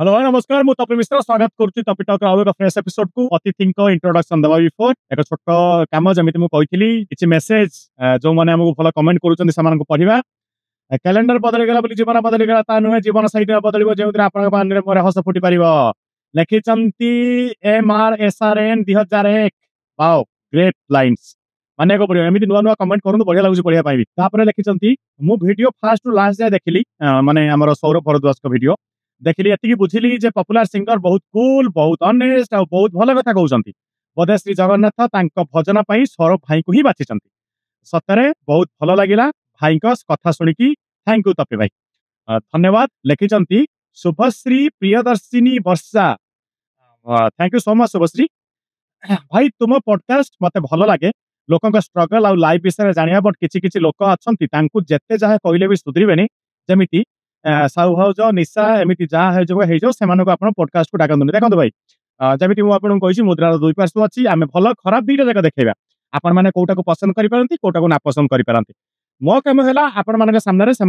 Hello नमस्कार मु तपी मिश्र स्वागत करुच्ची तपी टॉक आउ एक फ्रेश एपिसोड को अतिथि इंट्रोडक्शन देवा बिफोर एक छोट काम जमी मुझे कही किसी मेसेज जो मैंने आमको भल कमेंट करुँच पढ़ा कैलेंडर बदलीगला जीवन बदलीगला ता नुहे जीवन सहित बदल जो आप हस फुटी पार लिखिं MRSRN 2001 वाओ ग्रेट लाइन्स माने को पड़ो एमती नुआ नुआ कमेंट करूँ बढ़िया लगुच पढ़ाई भी लिखिं मु वीडियो फास्ट टू लास्ट जाए देखिली माने आमर सौरभ भरद्वाज को वीडियो देखिली एति बुझिली जे पॉपुलर सिंगर बहुत कूल बहुत ऑनेस्ट और बहुत भल कथा कहते बोधे श्री जगन्नाथ तांको भजन पाई सौरभ भाई को ही बाछी सतरे बहुत भल लगिला भाई कथा शुणिकी थैंक यू तपी भाई धन्यवाद लिखिं Shubhashree Priyadarshini Varsha thank you so much Shubhashree भाई तुम पॉडकास्ट मत भल लगे लोकों स्ट्रगल आउ लाइफ विषय जाना बट किसी किसी लोक अच्छा जिते जहाँ कहले भी सुधरबे जमी साहु भाज निशा एमती जहाँ हो पॉडकास्ट को डाकतु देखो भाई जमी मुझे मुद्रार दुई पार्श्व अच्छी आम भल खराब दुईटा जगह देखा आपण मैंने कौटा को पसंद करपारती कौटा को नापसंद करपारती मो कम है आपण मान सामने से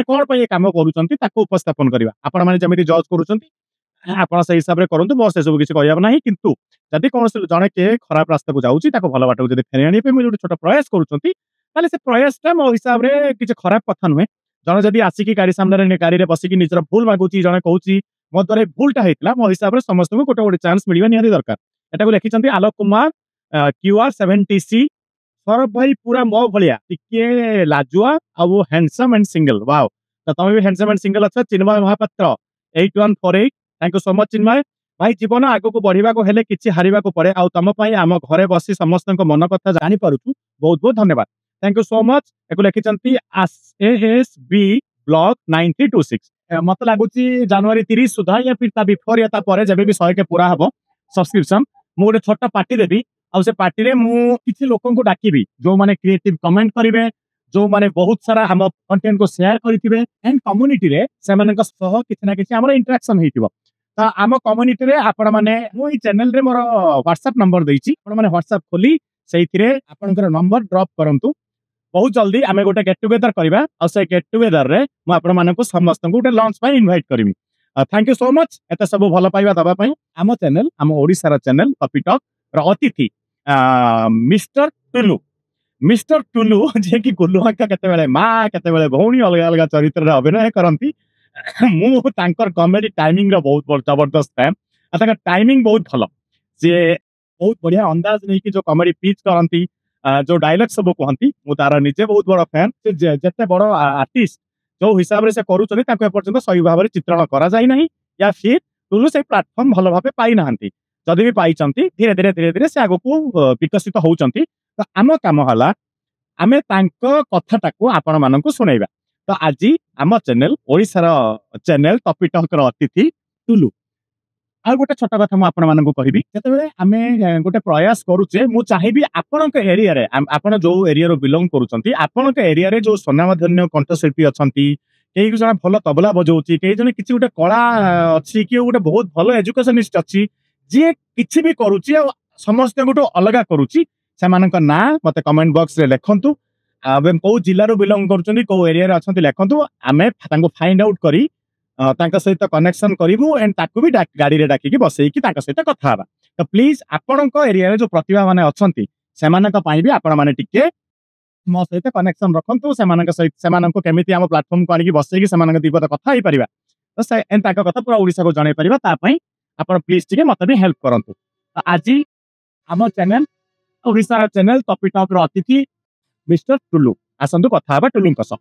कौन पर कम कर उपस्थापन करवा आपण मैंने जमी जज कर से हिसाब से करूँ मो से सब किसी कहना ना कितु जदि कौन जड़े किए खराब रास्ता को जाऊँगी भल बाट को फेरी आने जो छोट प्रयास करुँच से प्रयासटा मो हिसाब से किसी खराब कथा नुहे जड़े जदि आसिकी गाड़ी सामने गाड़ी बसिकी निजर भूल मागुच जड़े कहूँ मो द्वारा भूलटा होता मो हिसाब से समस्त को गोटे गोटे चांस मिलवा निहाती दरकार एटा लिखिं आलोक कुमार QR70C सौरभ भाई पूरा मो भाया टिके लाजुआ आउ हैंडसम एंड सिंगल वाओ तो तुम भी हैंडसम एंड सिंगल अच्छा Chinmay Mahapatra 8148 thank you so much Chinmay भाई जीवन आग को बढ़ा को हेले किसी हारिबा को पड़े आम आम घरे बसी समस्त मन कथा जानी पारुछु बहुत बहुत धन्यवाद थैंक यू सो मच एक लिखिं ASB ब्लॉक 9026 मत लगुच जनवरी 30 सुधा या फिर बिफोर या पर जब भी 100 के पूरा हम सब्सक्रिप्शन मुझे छोटा पार्टी देवी आ से पार्टी रे मु किसी लोकों को डाकिबी जो माने क्रिएटिव कमेंट करेंगे जो माने बहुत सारा हम कंटेंट को शेयर करेंगे एंड कम्युनिटी रे से किसी ना किसी आम इंटरेक्शन हो आम कम्युनिटी रे आपण माने मु चैनल रे मोर व्हाट्सएप नंबर देछि आपण माने व्हाट्सएप खोली सेइथिरे आपनकर नंबर ड्रॉप करंतु बहुत जल्दी आमे गोटे गेट टुगेदर करबा और से गेट टुगेदर रे मु आपण मानको समस्त को गोटे लॉन्च पाई इनवाइट करबी थैंक यू सो मच एते सब भल पाइबा दबा पाई आम चैनल आम ओडिसा रा चैनल टॉपी टॉक रा अतिथि मिस्टर टुलू जे कि गुल्लू हक्का केते बेले मां केते बेले भौणी अलग अलग चरित्र रे अभिनय करंती मु तांकर कॉमेडी टाइमिंग रा बहुत जबरदस्त फैन आ टाइमिंग बहुत भल जे बहुत बढ़िया अंदाज नहीं कि जो कॉमेडी पिच करंती जो डायलॉग सब कहती मु तार निजे बहुत बड़ फैन जिते बड़ आर्टिस्ट जो हिसाब से करूँ एपर्तंत सही भाव में चित्रण करा जाए ना या फिर टुलू से प्लाटफर्म भल भाव पाई ना जदि भी पाई धीरे धीरे धीरे धीरे से आगक विकसित होती तो आम कम है आम कथाटा को आपण मानक शुणेबा तो आज आम चैनल ओडिशार चैनल टॉपी टॉक अतिथि टुलू आ गोटे छोट कथा मुझे कहबी जिते आम गोटे प्रयास करुचे मु चाहिए आपण एरिया रे आपण जो एरिया बिलोंग करुँच आपण एरिया रे जो स्वनामधन्य कंठशिल्पी अच्छा कई जन भल तबला बजाऊँच कई जन किसी गोटे कला अच्छी कि गोटे बहुत भल एजुकेशनिस्ट अच्छी जी किसी भी करुच्ची समस्त गोटे अलग करुच्ची से ना मत कमेंट बॉक्स रे लिखंतु कौ जिलूर बिलोंग कर कौ एरिया अच्छा लिखंतु आम फाइंड आउट करी सहित कनेक्शन करूँ एंड ताकू भी गाड़ी रे डाकी बसईकी सहित कथा तो प्लीज आपण एरिया जो प्रतिभा माने अच्छी से भी आपण मैंने टिके मो सहित कनेक्शन रखु से केमी आम प्लाटफर्म को आनिक बसईकी से दीपद कथा हो पार तो कथा पूरा ओडिशा को जन पार आप प्लीज टिके मत भी हेल्प करूँ तो आज आम channel Odisha channel Topi talk अतिथि मिस्टर टुलू आसतु कथा टुलू सह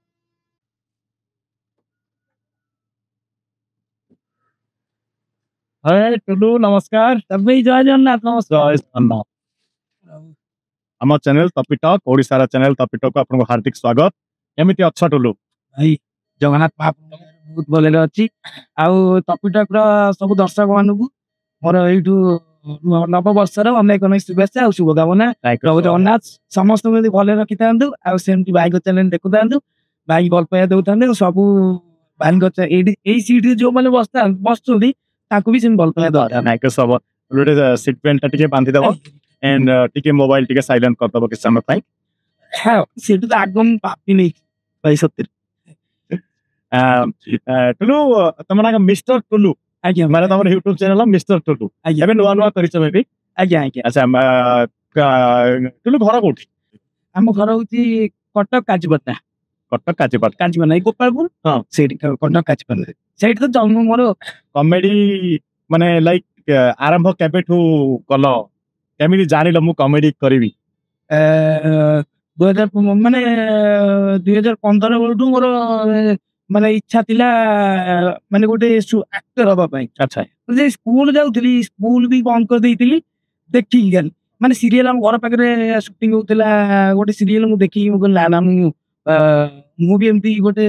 टुलू नमस्कार जय जगन्नाथ जय जगन्नाथ आम channel Topi Talk Odisha channel Topi Talk आपको हार्दिक स्वागत एमती अच्छा टुलू भाई जगन्नाथ बहुत भले अच्छी आउ टॉपी टॉक सब दर्शक मानू मोर यू नव वर्षर अनेक अनेक शुभेच्छा और शुभकामना प्रभु जगन्नाथ समस्त भले रखी था आमती भाई को चैनल देखु था भाई भल पाइबा दे सब भाई सीट जो मैंने बस भी से भल पाइबा दरकार सब गोटे सीट बेल्ट टे बांधी देव एंड टिके मोबाइल टिके साइलेंट कर दब किसी समय हाँ सीट तो आगम पापी नहीं भाई सत्य ଟୁଲୁ ତମ ନାଁ ମିଷ୍ଟର ଟୁଲୁ ଆଜ୍ଞା ମାନେ ତମର ୟୁଟ୍ୟୁବ ଚ୍ୟାନେଲ ମିଷ୍ଟର ଟୁଲୁ ଆଜ୍ଞା ଏବେ ନୂଆ ନୂଆ କରିଛ ମେ ବି ଆଜ୍ଞା ଆଜ୍ଞା ଆଚ୍ଛା ଟୁଲୁ ଘର କୋଉଠି ଆମ ଘର ହଉଛି କଟକ କାଜିପଟନା କଟକ କାଚିପାଟ କାଜିପଟନା ଏଇ ଗୋପାଳପୁର ହଁ। ସେଇଠି କଟକ କାଜିପଟନା ସେଇଠି ତ ଜନ୍ମ ମୋର କମେଡି ମାନେ ଲାଇକ୍ ଆରମ୍ଭ କେବେଠୁ କଲ କେମିତି ଜାଣିଲ ମୁଁ କମେଡି କରିବି 2000 ମାନେ 2015 ବେଳଠୁ ମୋର ମାନେ ଇଚ୍ଛା ଥିଲା ମାନେ ଗୋଟେ ଆକ୍ଟର ହବା ପାଇଁ ଆଚ୍ଛା ଯେ ସ୍କୁଲ ଯାଉଥିଲି ସ୍କୁଲ ବି ବନ୍ଦ କରିଦେଇଥିଲି ଦେଖିକି ଖାଲି ମାନେ ସିରିଏଲ ଆମ ଘର ପାଖରେ ସୁଟିଂ ହଉଥିଲା ଗୋଟେ ସିରିଏଲ ମୁଁ ଦେଖିକି ମୁଁ କହିଲି ନା ମୁଁ ବି ଏମିତି ଗୋଟେ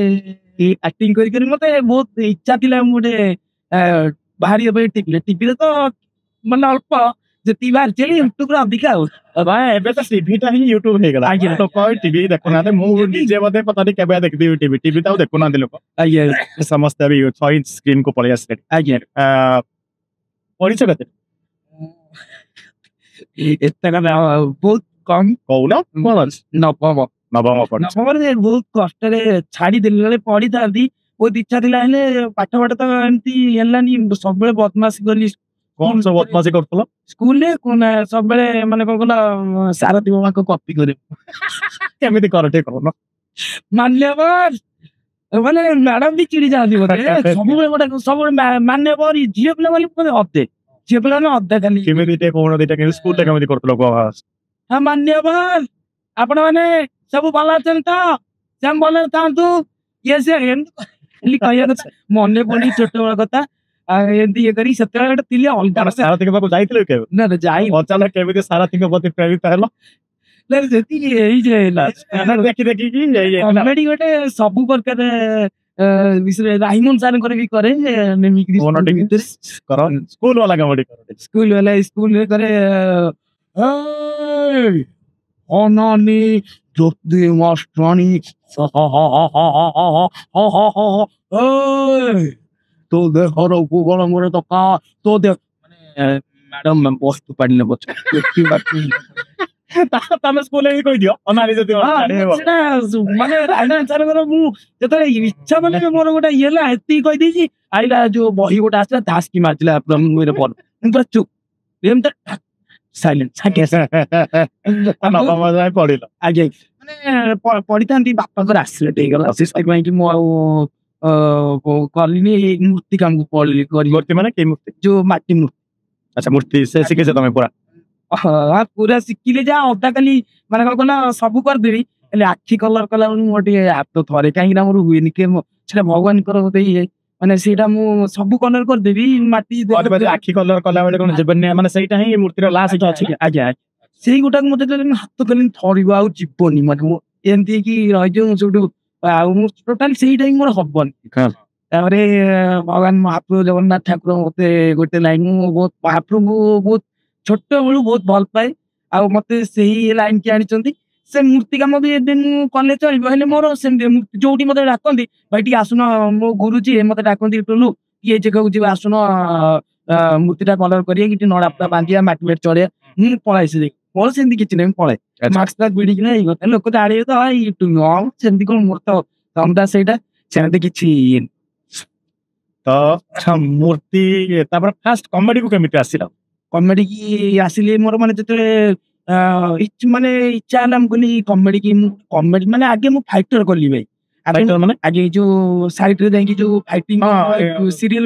ଆକ୍ଟିଂ କରି ମତେ ବହୁତ ଇଚ୍ଛା ଥିଲା ମୁଁ ଗୋଟେ ବାହାରିବା ପାଇଁ ଟିଭିରେ ତ ମାନେ ଅଳ୍ପ ଯେତିକି ବାହାରିଛି ୟୁଟ୍ୟୁବରେ ଅଧିକା ଆଉ ଏବେ ତ ଟିଭିଟା ହିଁ ୟୁଟ୍ୟୁବ ହେଇଗଲା ଆଜ୍ଞା। ଲୋକ ଟିଭି ଦେଖୁନାହାନ୍ତି ମୁଁ ନିଜେ ବୋଧେ ପତା କେବେ ଦେଖିଦେବି ଟିଭି ତ ଆଉ ଦେଖୁନାହାନ୍ତି ଲୋକ ଆଜ୍ଞା ସମସ୍ତେ ବି 6 ଇଞ୍ଚ ସ୍କ୍ରିନ୍ କୁ ପଳେଇ ଆସିଲେ ଆଜ୍ଞା ପଢିଛ କେତେ ଏତେ କଥା ବହୁତ କମ କହୁନ କଣ ଅଛି ନବମ ନବମ ପଢିଛ ନବମରେ ବହୁତ କଷ୍ଟରେ ଛାଡିଦେଲି ନହେଲେ ପଢିଥାନ୍ତି ବହୁତ ଇଚ୍ଛା ଥିଲା ହେଲେ ପାଠ ତ ଏମିତି ହେଲାନି ସବୁବେଳେ ବଦମାସି କଲି କଣ ସବୁ ବଦମାସି କରୁଥିଲ ସ୍କୁଲରେ ସବୁବେଳେ ମାନେ କଣ କହିଲ ସାରଥୀ ବାବାଙ୍କ କପି କରେ କେମିତି କର ଟିକେ କହୁନ ମାନ୍ୟବର ମାନେ ମ୍ୟାଡାମ ବି ଚିଡି ଯାଆନ୍ତି ବୋଧେ ସବୁବେଳେ ସବୁବେଳେ ମାନ୍ୟବର ଝିଅ ପିଲା ବୋଲି ଅଧେ ଝିଅ ପିଲା ମାନେ ଅଧେ ଖାଲି କେମିତି ଟିକେ କହୁନ ଦିଟା କେମିତି ସ୍କୁଲରେ କେମିତି କରୁଥିଲ କୁହ ହଁ ମାନ୍ୟବର ଆପଣ ମାନେ ସବୁ ଭଲ ଅଛନ୍ତି ତ ସେ ଭଲରେ ଥାନ୍ତୁ ଇଏ ସେ ଏମିତି କହିବା କଥା ମନେ ପଡି ଛୋଟବେଳ କଥା ଏମିତି ଇଏ କରି ସେତେବେଳେ ଗୋଟେ ଥିଲେ ଅଲଗା ସାରଥୀଙ୍କ ପାଖକୁ ଯାଇଥିଲେ କେବେ ନା ଯାଇ ଅଚାନକ କେମିତି ସାରଥୀଙ୍କ ପ୍ରତି ପ୍ରେରିତ ହେଲ ସେତିକି ହେଇଯାଏ ଦେଖିକି କମେଡି ଗୋଟେ ସବୁ ପ୍ରକାର ବିଷୟରେ ରାଇମନ ସାରଙ୍କର ବି କରେ ସ୍କୁଲ ବାଲା କମେଡି ସ୍କୁଲରେ କରେ ଅନାନି ଜ୍ୟୋତି ମାଷ୍ଟରାଣୀ ତୋ ଦେହର ଭୂଗୋଳ ମୋର ତ ତୋ ଦେହ ମାନେ ମ୍ୟାଡମ ବସ୍ତୁ ପାଡ଼ିଲେ ତମେ ସ୍କୁଲରେ ବି କହିଦିଅ ଅନାନି ଯଦି ସେଟା ମାନେ ରାଇମନ ସାରଙ୍କର ମୁଁ ଯେତେବେଳେ ଇଚ୍ଛା ମାନେ ମୋର ଗୋଟେ ଇଏ ହେଲା ଏତିକି କହିଦେଇଛି ଆଇଲା ଯୋଉ ବହି ଗୋଟେ ଆସିଲା ଧାସ୍କି ମାରିଥିଲା ପୁରା ଚୁପ ଏମିତି ସାଇଲେଣ୍ଟ ପଢିଲ ଆଜ୍ଞା ମାନେ ପଢିଥାନ୍ତି ବାପାଙ୍କର ଆକ୍ସିଡେଣ୍ଟ ହେଇଗଲା ସେଥିପାଇଁ କି ମୁଁ ଆଉ କଲିନି ମୂର୍ତ୍ତି କାମକୁ ପଳେଇଲି ମୂର୍ତ୍ତି ମାନେ କି ମୂର୍ତ୍ତି ଯୋଉ ମାଟି ମୂର୍ତ୍ତି ଆଚ୍ଛା ମୂର୍ତ୍ତି ସେ ଶିଖିଛ ତମେ ପୁରା ପୁରା ଶିଖିଲେ ଯା ଅଧା କାଲି ମାନେ କଣ କହିଲ ସବୁ କରିଦେବି ହେଲେ ଆଖି କଲର କଲା ବେଳକୁ ମୋର ଟିକେ ହାତ ଥରେ କାହିଁକି ନା ମୋର ହୁଏନି ସେଟା ଭଗବାନଙ୍କର ଗୋଟେ ଇଏ ମାନେ ସେଇଟା ମୁଁ ସବୁ କଲର କରିଦେବି ମାଟି ଆଖି କଲର କଲା ବେଳେ କଣ ଜୀବନ ମାନେ ସେଇଟା ହିଁ ମୂର୍ତ୍ତିର ଲାଷ୍ଟ ଅଛି ଆଜ୍ଞା ସେଇ ଗୋଟାକୁ ମତେ ହାତ କଲି ଥରିବ ଆଉ ଯିବନି ମାନେ ମୁଁ ଏମିତି ହେଇକି ରହିଯିବ ମୁଁ ସବୁଠୁ ଆଉ ମୁଁ ଟୋଟାଲି ସେଇଟା ହିଁ ମୋର ହବନି ତାପରେ ଭଗବାନ ମହାପ୍ରଭୁ ଜଗନ୍ନାଥ ଠାକୁର ମତେ ଗୋଟେ ଲାଇନ ମୁଁ ବହୁତ ମହାପ୍ରଭୁ ବହୁତ ଛୋଟ ବେଳୁ ବହୁତ ଭଲ ପାଏ ଆଉ ମତେ ସେଇ ଲାଇନ କି ଆଣିଛନ୍ତି ସେ ମୂର୍ତ୍ତି କାମ ବି ଏବେ ମୁଁ କଲେ ଚଳିବ ହେଲେ ମୋର ସେମିତି ଯୋଉଠି ମତେ ଡାକନ୍ତି ଭାଇ ଟିକେ ଆସୁନ ମୋ ଗୁରୁଜୀ ମତେ ଡାକନ୍ତି ଟୁଲୁ କିଏ ଜାଗାକୁ ଯିବା ଆସୁନ ମୂର୍ତ୍ତିଟା କଲର କରିବା କିଛି ନଡା ଫଡା ବାନ୍ଧିବା ମାଟି ମାଟି ଚଢିବା ମୁଁ ପଳାଏ ସେ ମୋର ସେମିତି କିଛି ନାହିଁ ମୁଁ ପଳାଏ ମାସ୍କ ଭିଡିକିନା ହେଇଗଲା ଲୋକ ଜାଣିବେ ତ ସେମିତି କଣ ମୋର ତ ଧନ୍ଦା ସେଇଟା ସେମିତି କିଛି ଇଏ ତ ମୂର୍ତ୍ତି ତାପରେ ଫାଷ୍ଟ କମେଡି କୁ କେମିତି ଆସିଲା କମେଡି କି ଆସିଲି ମୋର ମାନେ ଯେତେବେଳେ ମାନେ ଇଚ୍ଛା ହେଲା ମୁଁ କହିଲି କମେଡି କି ମୁଁ କମେଡି ମାନେ ଆଗେ ମୁଁ ଫାଇଟର କଲି ଭାଇ ମାନେ ଆଗେ ଯୋଉ ସାଇଟ ରେ ଯାଇକି ଯୋଉ ଫାଇଟିଂ ସିରିଏଲ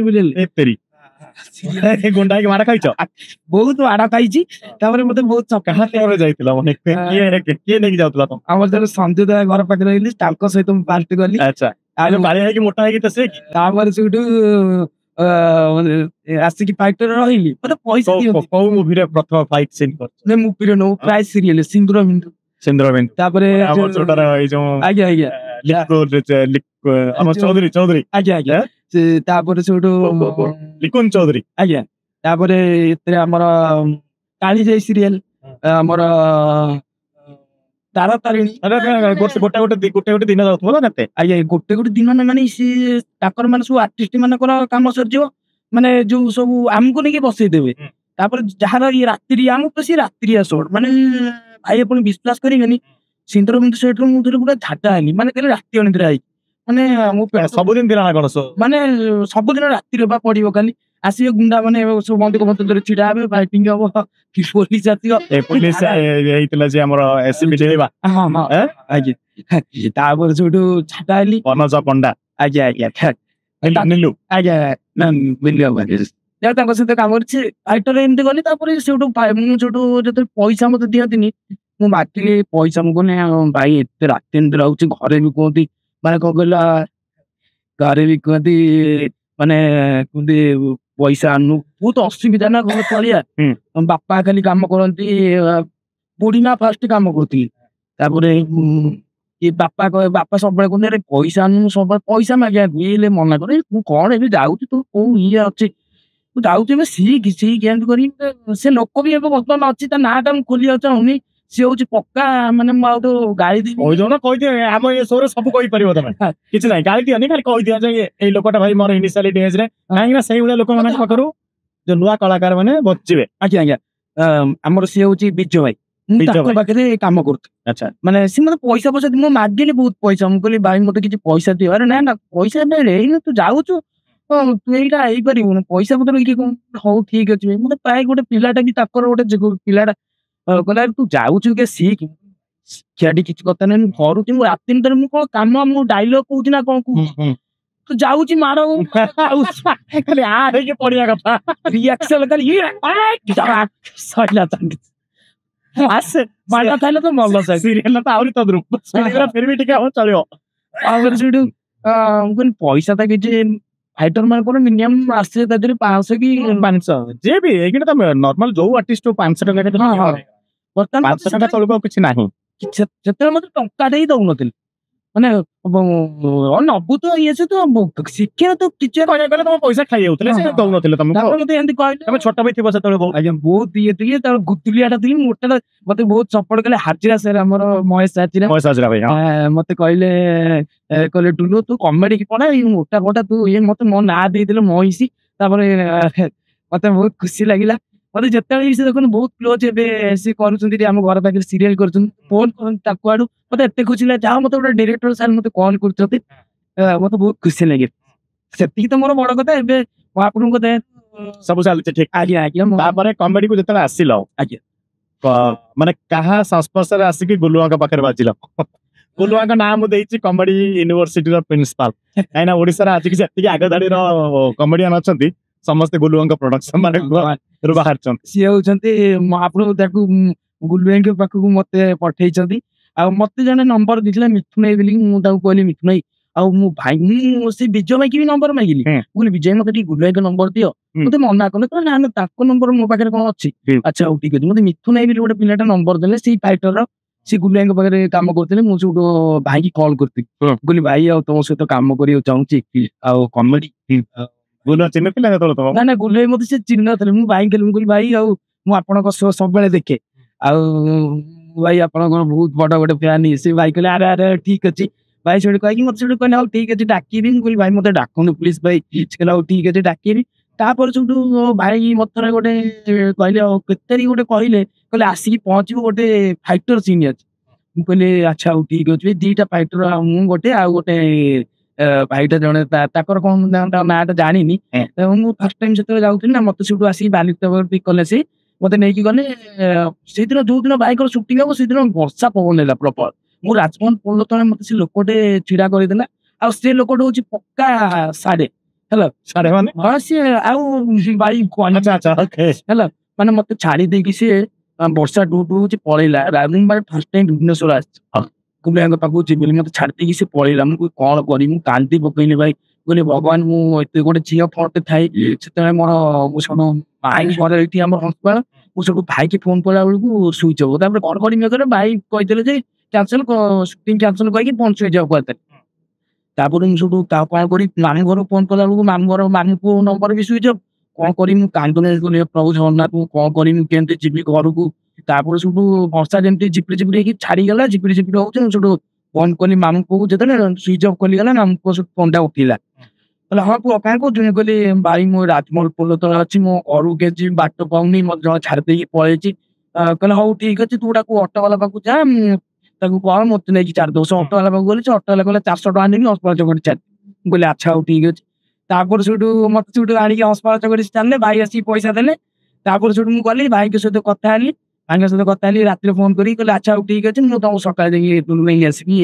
ଗୁଣ୍ଡା ହେଇକି ମାଡ ଖାଇଛ ବହୁତ ମାଡ ଖାଇଛି ତାପରେ ମତେ ବହୁତ ଯାଇଥିଲା ମାନେ କିଏ ନେଇକି ଯାଉଥିଲା ଆମର ଜଣେ ସଞ୍ଜୟ ଦା ଘର ପାଖରେ ରହିଲି ତାଙ୍କ ସହିତ ମୁଁ ପାର୍ଟି କଲି ଆଚ୍ଛା ବାଳିଆ ହେଇକି ମୋଟା ହେଇକି ତ ସେ ତାପରେ ସେଠୁ ଆସିକି ଫାଇଟର ରହିଲି ମତେ ପଇସା କୋଉ ମୁଭିରେ ପ୍ରଥମ ଫାଇଟ ସିନ୍ କରିଛ ମୁଭିରେ ନଉ ପ୍ରାୟ ସିରିଏଲ ସିନ୍ଦୁର ବିନ୍ଦୁ ତାପରେ ଆଜ୍ଞା ଚୌଧୁରୀ ଆଜ୍ଞା ତାପରେ ସେଠୁ ଲିକୁନ ଚୌଧୁରୀ ଆଜ୍ଞା ତାପରେ ଏଥିରେ ଆମର କାଳିଜାଇ ସିରିଏଲ ଆମର ତାରା ତାରିଣୀ ଗୋଟେ ଦିନ ଯାଉଥିବ ନା କେତେ ଆଜ୍ଞା ଗୋଟେ ଦିନ ମାନେ ସିଏ ତାଙ୍କର ମାନେ ସବୁ ଆର୍ଟିଷ୍ଟ ମାନଙ୍କର କାମ ସରିଯିବ ମାନେ ଯୋଉ ସବୁ ଆମକୁ ନେଇକି ବସେଇଦେବେ ତାପରେ ଯାହାର ଇଏ ରାତ୍ରି ଆମକୁ ସିଏ ରାତ୍ରିଆ ସୋ ମାନେ ଭାଇ ଆପଣ ବିଶ୍ୱାସ କରିବେନି ସିନ୍ଦୁର ବିନ୍ଦୁ ସେଠୁ ମୁଁ ପୁରା ଝାଡା ହେଲି ମାନେ ରାତି ଅନିଦ୍ରା ହେଇକି ମାନେ ମୋ ପେଟ ସବୁଦିନ ଥିଲା ନା କଣ ମାନେ ସବୁଦିନ ରାତିରେ ବା ପଡିବ ଖାଲି ଆସିବେ ଗୁଣ୍ଡା ମାନେ ସବୁ ବନ୍ଧୁକ ମତରେ ଛିଡା ହେବେ ଫାଇଟିଂ ହବ ପୋଲିସ ଆସିବ ପୋଲିସ ହେଇଥିଲା ଯେ ଆମର ଏସପି ହେଇବା ହଁ ହଁ ଆଜ୍ଞା ତାପରେ ସେଠୁ ଛାଟା ହେଲି ଅନଜ ପଣ୍ଡା ଆଜ୍ଞା ଆଜ୍ଞା ନିଲୁ ଆଜ୍ଞା ତାଙ୍କ ସହିତ କାମ କରିଛି ଫାଇଟର ଏମିତି ଗଲି ତାପରେ ସେଠୁ ମୁଁ ସେଠୁ ଯେତେବେଳେ ପଇସା ମତେ ଦିଅନ୍ତିନି ମୁଁ ମାଗିଲି ପଇସା ମୁଁ କହୁନି ଭାଇ ଏତେ ରାତି ଏମିତି ରହୁଛି ଘରେ ବି କୁହନ୍ତି ମାନେ କଣ କହିଲ ଘରେ ବି କୁହନ୍ତି ମାନେ କୁହନ୍ତି ପଇସା ଆଣୁ ବହୁତ ଅସୁବିଧା ନା ଘର ଚଳିଆ ବାପା ଖାଲି କାମ କରନ୍ତି ବୁଢୀ ମା ଫାଷ୍ଟ କାମ କରୁଥିଲି ତାପରେ ବାପା ସବୁବେଳେ କୁହନ୍ତି ଆରେ ପଇସା ଆଣୁ ସବୁବେଳେ ପଇସା ମାଗିବାକୁ ହେଲେ ମନା କରେ ମୁଁ କଣ ଏବେ ଯାଉଛି ତୁ କୋଉ ଇଏ ଅଛି ତୁ ଯାଉଛୁ ଏବେ ଶିଖ ଏମିତି କରି ସେ ଲୋକ ବି ଏବେ ବର୍ତ୍ତମାନ ଅଛି ତା ନାଁ ଟା ମୁଁ ଖୋଲିବାକୁ ଚାହୁଁନି ସିଏ ହଉଛି ପକ୍କା ମାନେ ମୁଁ ଆଉ ତ ଗାଳି କହିଦିଅ ଆମ ଏ ସୋରେ ସବୁ କହିପାରିବ ତମେ କିଛି ନାହିଁ ଗାଳି ଦିଅନି ଖାଲି କହିଦିଅ ଯେ ଏଇ ଲୋକଟା ଭାଇ ମୋର ଇନିସିଆଲିଟି ଏଜରେ କାହିଁକି ନା ସେଇଭଳିଆ ଲୋକମାନଙ୍କ ପାଖରୁ ଯୋଉ ନୂଆ କଳାକାର ମାନେ ବଞ୍ଚିବେ ଆଜ୍ଞା ଆଜ୍ଞା ଆମର ସିଏ ହଉଛି ବିଜୟ ଭାଇ ମୁଁ ତାଙ୍କ ପାଖରେ କାମ କରୁଛି ଆଚ୍ଛା ମାନେ ସେ ମତେ ପଇସା ମୁଁ ମାଗିଲି ବହୁତ ପଇସା ମୁଁ କହିଲି ଭାଇ ମତେ କିଛି ପଇସା ଦିଅ ଆରେ ନା ନା ପଇସା ନେଇନି ତୁ ଯାଉଛୁ ତୁ ଏଇଟା ହେଇପାରିବୁନି ପଇସା ପତ୍ର ହଉ ଠିକ ଅଛି ମତେ ପ୍ରାୟ ଗୋଟେ ପିଲାଟା ବି ତାଙ୍କର ଗୋଟେ ପିଲାଟା କହିଲା ତୁ ଯାଉଛୁ କି ଶିଖ ଶିକ୍ଷାଟି କିଛି କଥା ନାହିଁ ମୁଁ କରୁଛି ମୁଁ ରାତି ଭିତରେ ମୁଁ କଣ କାମ ମୁଁ ଡାଇଲଗ କହୁଛି ନା କଣ କହୁଛି ତୁ ଯାଉଛି ମାର ଖାଲି ହେଇକି ପଡିବା କଥା ରିଆକ୍ସନ ଖାଲି ସରିଲା ମାଡ ଖାଇଲେ ତ ଭଲ ସିରିଏଲ ତ ଆହୁରି ତଦ୍ରୁପ ଫିର ବି ଟିକେ ଚଳିବ ଆଉ ସେଠୁ ପଇସା ତ କିଛି ଫାଇଟର ମାନଙ୍କର ମିନିମମ୍ ଆସେ ତା ଦେହରେ 500 କି 500 ଯିଏ ବି ଏଇଟା ତ ନର୍ମାଲ ଯୋଉ ଆର୍ଟିଷ୍ଟ 500 ଟଙ୍କା ବର୍ତ୍ତମାନ 500 ଟଙ୍କା ତଳକୁ ଆଉ କିଛି ନାହିଁ ସେତେବେଳେ ମତେ ଟଙ୍କା ଦେଇ ଦଉନଥିଲି ମାନେ ନବୁ ତ ଇଏ ସେ ତ ଶିକ୍ଷା ତ କିଛି କହିବାକୁ ଗଲେ ତମ ପଇସା ଖାଇ ଯାଉଥିଲେ ସେ ଦଉନଥିଲେ ତମକୁ ମତେ ଏମିତି କହିଲେ ତମେ ଛୋଟ ବି ଥିବ ସେତେବେଳେ ଆଜ୍ଞା ବହୁତ ଇଏ ଥିଲେ ତାର ଗୁତୁଲିଆଟା ଥିଲି ମୋଟା ମତେ ବହୁତ ସପୋର୍ଟ କଲେ ହାଜିରା ସାର୍ ଆମର ମହେଶ ହାଜିରା ଭାଇ ମତେ କହିଲେ ଟୁଲୁ ତୁ କମେଡି କି ପଢା ମୋଟା ଫୋଟା ତୁ ଇଏ ମତେ ମୋ ନାଁ ଦେଇଦେଲେ ମହିଷି ତାପରେ ମତେ ବହୁତ ଖୁସି ଲାଗିଲା ମତେ ଯେତେବେଳେ ସେ ଦେଖନ୍ତୁ ବହୁତ କ୍ଲୋଜ ଏବେ ସେ କରୁଛନ୍ତି ଆମ ଘର ପାଖରେ ସିରିଏଲ କରୁଛନ୍ତି ଫୋନ କରନ୍ତି ତାକୁ ଆଡୁ ମତେ ଏତେ ଖୁସି ଲାଗେ ଯାହା ମତେ ଗୋଟେ ଡିରେକ୍ଟର ସାର୍ ମତେ କଲ୍ କରୁଛନ୍ତି ମତେ ବହୁତ ଖୁସି ଲାଗେ ସେତିକି ତ ମୋର ବଡ କଥା ଏବେ ଆପଣଙ୍କ ଦେ ସବୁ ଚାଲିଛି ଠିକ ଆଜ୍ଞା ଆଜ୍ଞା ତାପରେ କମେଡି କୁ ଯେତେବେଳେ ଆସିଲ ଆଜ୍ଞା ମାନେ କାହା ସଂସ୍ପର୍ଶରେ ଆସିକି ଗୁଲୁଆଙ୍କ ପାଖରେ ବାଜିଲ ଗୁଲୁଆଙ୍କ ନାଁ ମୁଁ ଦେଇଛି କମେଡି ୟୁନିଭର୍ସିଟିର ପ୍ରିନ୍ସିପାଲ କାହିଁକିନା ଓଡିଶାରେ ଆଜିକି ଯେତିକି ଆଗ ଧାଡିର କମେଡିଆନ ଅଛନ୍ତି ସମସ୍ତେ ଗୁଲୁଆଙ୍କ ପ୍ରଡକ୍ସନ ମାନେ ବାହାରିଛନ୍ତି ସିଏ ହଉଛନ୍ତି ମହାପ୍ରଭୁ ତାକୁ ଗୁଲୁଆଙ୍କ ପାଖକୁ ମତେ ପଠେଇଛନ୍ତି ଆଉ ମତେ ଜଣେ ନମ୍ବର ଦେଇଥିଲା ମିଥୁନ ଭାଇ ବୋଲି ମୁଁ ତାକୁ କହିଲି ମିଥୁନ ଭାଇ ଆଉ ମୁଁ ଭାଇ ମୁଁ ସେ ବିଜୟ ଭାଇକି ବି ନମ୍ବର ମାଗିଲି ମୁଁ କହିଲି ବିଜୟ ମତେ ଟିକେ ଗୁଲୁଆଙ୍କ ନମ୍ବର ଦିଅ ମତେ ମନା କଲେ ନା ନା ତାଙ୍କ ନମ୍ବର ମୋ ପାଖରେ କଣ ଅଛି ଆଚ୍ଛା ହଉ ଠିକ ଅଛି ମତେ ମିଥୁନ ଭାଇ ବୋଲି ଗୋଟେ ପିଲାଟା ନମ୍ବର ଦେଲେ ସେଇ ଫାଇଟର ସେ ଗୁଲୁଆଙ୍କ ପାଖରେ କାମ କରୁଥିଲେ ମୁଁ ସେଠୁ ଭାଇକି କଲ୍ କରିଥିଲି କହିଲି ଭାଇ ଆଉ ତମ ସହିତ କାମ କରିବାକୁ ଚାହୁଁଛି ଆଉ କମେଡି ଗୁଲୁଆ ଚିହ୍ନିଥିଲା ସେତେବେଳେ ତମ ନା ଗୁଲୁଆଇ ମତେ ସେ ଚିହ୍ନି ନଥିଲେ ମୁଁ ଭାଇ କହିଲି ମୁଁ କହିଲି ଭାଇ ଆଉ ମୁଁ ଆପଣଙ୍କ ସହ ସବୁବେଳେ ଦେଖେ ଆଉ ଭାଇ ଆପଣଙ୍କର ବହୁତ ବଡ ଗୋଟେ ଫ୍ୟାନ ସେ ଭାଇ କହିଲେ ଆରେ ଆରେ ଠିକ ଅଛି ଭାଇ ସେଠୁ କହିକି ମତେ ସେଠୁ କହିଲେ ହଉ ଠିକ ଅଛି ଡାକିବି ମୁଁ କହିଲି ଭାଇ ମତେ ଡାକନ୍ତୁ ପ୍ଲିଜ ଭାଇ କହିଲେ ହଉ ଠିକ ଅଛି ଡାକିବି ତାପରେ ସେଠୁ ଭାଇ ମତେ ଗୋଟେ କହିଲେ ଆଉ କେତେ ତାରିଖ ଗୋଟେ କହିଲେ ଆସିକି ପହଞ୍ଚିବ ଗୋଟେ ଫାଇଟର ସିନ୍ ଅଛି ମୁଁ କହିଲି ଆଚ୍ଛା ହଉ ଠିକ ଅଛି ଦିଟା ଫାଇଟର ମୁଁ ଗୋଟେ ଆଉ ଗୋଟେ ଭାଇଟା ଜଣେ ତାଙ୍କର କଣ ନାଁଟା ଜାଣିନି ମୁଁ ଫାର୍ଷ୍ଟ ଟାଇମ ଯେତେବେଳେ ଯାଉଥିଲି ନା ମତେ ସେଠୁ ଆସିକି ବାଲିକତା ପିକ୍ କଲେ ସେ ମତେ ନେଇକି ଗଲେ ସେଇଦିନ ଯୋଉଦିନ ବାଇକର ସୁଟିଂ ହବ ସେଇଦିନ ବର୍ଷା ପବନ ହେଲା ପ୍ରବଳ ମୁଁ ରାଜମୋହନ ପୋଲ ତଳେ ମତେ ସେ ଲୋକଟେ ଛିଡା କରିଦେଲା ଆଉ ସେ ଲୋକଟେ ହଉଛି ପକ୍କା ସାଡେ ହେଲା ହଁ ସିଏ ଆଉ ଭାଇ ହେଲା ମାନେ ମତେ ଛାଡି ଦେଇକି ସିଏ ବର୍ଷା ଡୁ ଡୁ ହଉଛି ପଳେଇଲା ଫାର୍ଷ୍ଟ ଟାଇମ ଭୁବନେଶ୍ୱର ଆସିଛି ଗୁଲୁଆଙ୍କ ପାଖକୁ ଯିବି ମତେ ଛାଡି ଦେଇକି ସେ ପଳେଇଲା ମୁଁ କଣ କରିବି ମୁଁ କାନ୍ଦି ପକେଇଲି ଭାଇ କହିଲି ଭଗବାନ ମୁଁ ଏତେ ଗୋଟେ ଝିଅ ଫଟେ ଥାଇ ସେତେବେଳେ ମୋର ମୁଁ ସବୁ ଭାଇ ଘରେ ଏଇଠି ଆମର ହସ୍ପିଟାଲ ମୁଁ ସବୁ ଭାଇକି ଫୋନ କଲା ବେଳକୁ ସୁଇଚ୍ ଅଫ୍ ତାପରେ ଘଡଘଡି ମେଘରେ ଭାଇ କହିଥିଲେ ଯେ କ୍ୟାନସଲ ସୁଟିଂ କ୍ୟାନସଲ କହିକି ଫୋନ ସୁଇଚ୍ ଅଫ୍ କରିଦେଲେ ତାପରେ ମୁଁ ସବୁ କଣ କରି ମାମୁଁ ଘରକୁ ଫୋନ କଲା ବେଳକୁ ମାମୁଁ ଘର ମାମୁଁ ପୁଅ ନମ୍ବର ବି ସୁଇଚ୍ ଅଫ୍ କଣ କରିବି ମୁଁ କାନ୍ଦୁନି ପ୍ରଭୁ ଜଗନ୍ନାଥ ମୁଁ କଣ କରିବି କେମିତି ଯିବି ଘରକୁ ତାପରେ ସବୁ ବର୍ଷା ଯେମିତି ଝିପିରି ଝିପିରି ହେଇକି ଛାଡିଗଲା ଝିପିରି ଝିପିରି ହଉଛି ମୁଁ ସେଠୁ ଫୋନ କଲି ମାମୁଁ ପୁଅକୁ ଯେତେବେଳେ ସୁଇଚ୍ ଅଫ୍ କଲିଗଲା ମାମୁଁ ପୁଅ ସବୁ ଫୋନ ଟା ଉଠିଲା କହିଲା ହଁ ପୁଅ କାହିଁ କହୁଛୁ କହିଲି ଭାଇ ମୁଁ ରାଜମହଲ ପୋଲ ତଳେ ଅଛି ମୁଁ ଘରକୁ କିଛି ବାଟ ପାଉନି ମତେ ଜଣେ ଛାଡି ଦେଇକି ପଳେଇଛି କହିଲା ହଉ ଠିକ ଅଛି ତୁ ଗୋଟାକୁ ଅଟୋ ବାଲା ପାଖକୁ ଯା ତାକୁ କହ ମତେ ନେଇକି ଛାଡି ଦଉ। ସେ ଅଟୋ ବାଲା ପାଖକୁ ଗଲି, ସେ ଅଟୋ ବାଲା କହିଲା 400 ଟଙ୍କା ନେବି, ହସ୍ପିଟାଲ ଚକଟି ଛାଡି। ମୁଁ କହିଲି ଆଚ୍ଛା ହଉ ଠିକ ଅଛି। ତାପରେ ସେଠୁ ମତେ ସେଠୁ ଆଣିକି ହସ୍ପିଟାଲ ଚକଟି ଛାଡ଼ିଲେ, ଭାଇ ଆସିକି ପଇସା ଦେଲେ। ତାପରେ ସେଠୁ ମୁଁ ଗଲି ଭାଇଙ୍କ ସହିତ କଥା ହେଲି, ରାତିରେ ଫୋନ କରିକି କହିଲେ ଆଚ୍ଛା ହଉ ଠିକ ଅଛି, ମୁଁ ତମକୁ ସକାଳେ ଯାଇକି ନେଇକି ଆସିବି।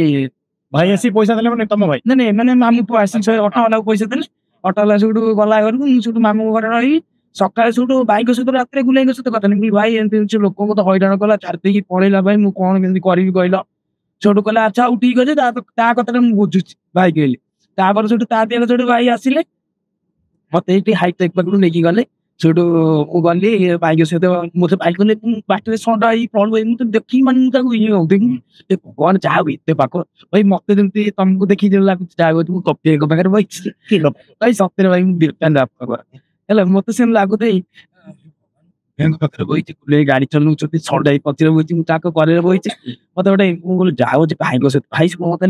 ଭାଇ ଆସି ପଇସା ଦେଲେ ମାନେ ତମ ଭାଇ? ନାଇଁ ମାନେ ମାମୁଁ ପୁଅ ଆସିକି ଅଟୋ ବାଲାକୁ ପଇସା ଦେଲେ। ଅଟୋ ବାଲା ସେଠୁ ଗଲା ଘରକୁ, ମୁଁ ସେଠୁ ମାମୁଁ ଘରେ ରହିବି। ସକାଳେ ସେଠୁ ଭାଇଙ୍କ ସହିତ ରାତିରେ ଗୁଲେଇଙ୍କ ସହିତ କଥା ନେଇ, ଭାଇ ଏମିତି ଲୋକ ମତେ ହଇରାଣ କଲା, ଛାଡି ଦେଇକି ପଳେଇଲା, ଭାଇ ମୁଁ କଣ କେମିତି କରିବି କହିଲ? ସେଠୁ କହିଲା ଆଚ୍ଛା ହଉ ଠିକ ଅଛି, ତା କଥାଟା ମୁଁ ବୁଝୁଛି ଭାଇ କହିଲି। ତାପରେ ସେଠୁ ତା ଦେହରେ ସେଠୁ ଭାଇ ଆସିଲେ, ମତେ ଏଇଠି ହାଇଟେକ୍ ପାଖରୁ ନେଇକି ଗଲେ। ସେଠୁ ମୁଁ ଗଲି ଭାଇଙ୍କ ସହିତ, ମତେ ଭାଇ କହିଲେ ବାଟରେ ଷଣ୍ଢ ହେଇ ପଳୁ, ମୁଁ ତ ଦେଖିକି ମାନେ ମୁଁ ତାକୁ ଇଏ ହଉଥିଲି, ଭଗବାନ ଯାହା ହଉ ଏତେ ପାଖ। ଭାଇ ମତେ ଯେମିତି ତମକୁ ଦେଖି ଲାଗୁଛି ଯାହା ହଉଛି ମୁଁ କପିଙ୍କ ପାଖରେ ବଇଛି। ଭାଇ ସତରେ ଭାଇ ମୁଁ ହେଲା, ମତେ ସେମିତି ଲାଗୁଥାଏ ପାଖରେ ବଇଛି, ଗାଡି ଚଲଉଛନ୍ତି, ଷଣ୍ଢ ହେଇ ପଛରେ ବଇଛି, ମୁଁ ତାଙ୍କ କରରେ ବଇଛି। ମତେ ଗୋଟେ ମୁଁ କହିଲି ଯାହା ହଉଛି ଭାଇଙ୍କ ସହିତ, ଭାଇ ମତେ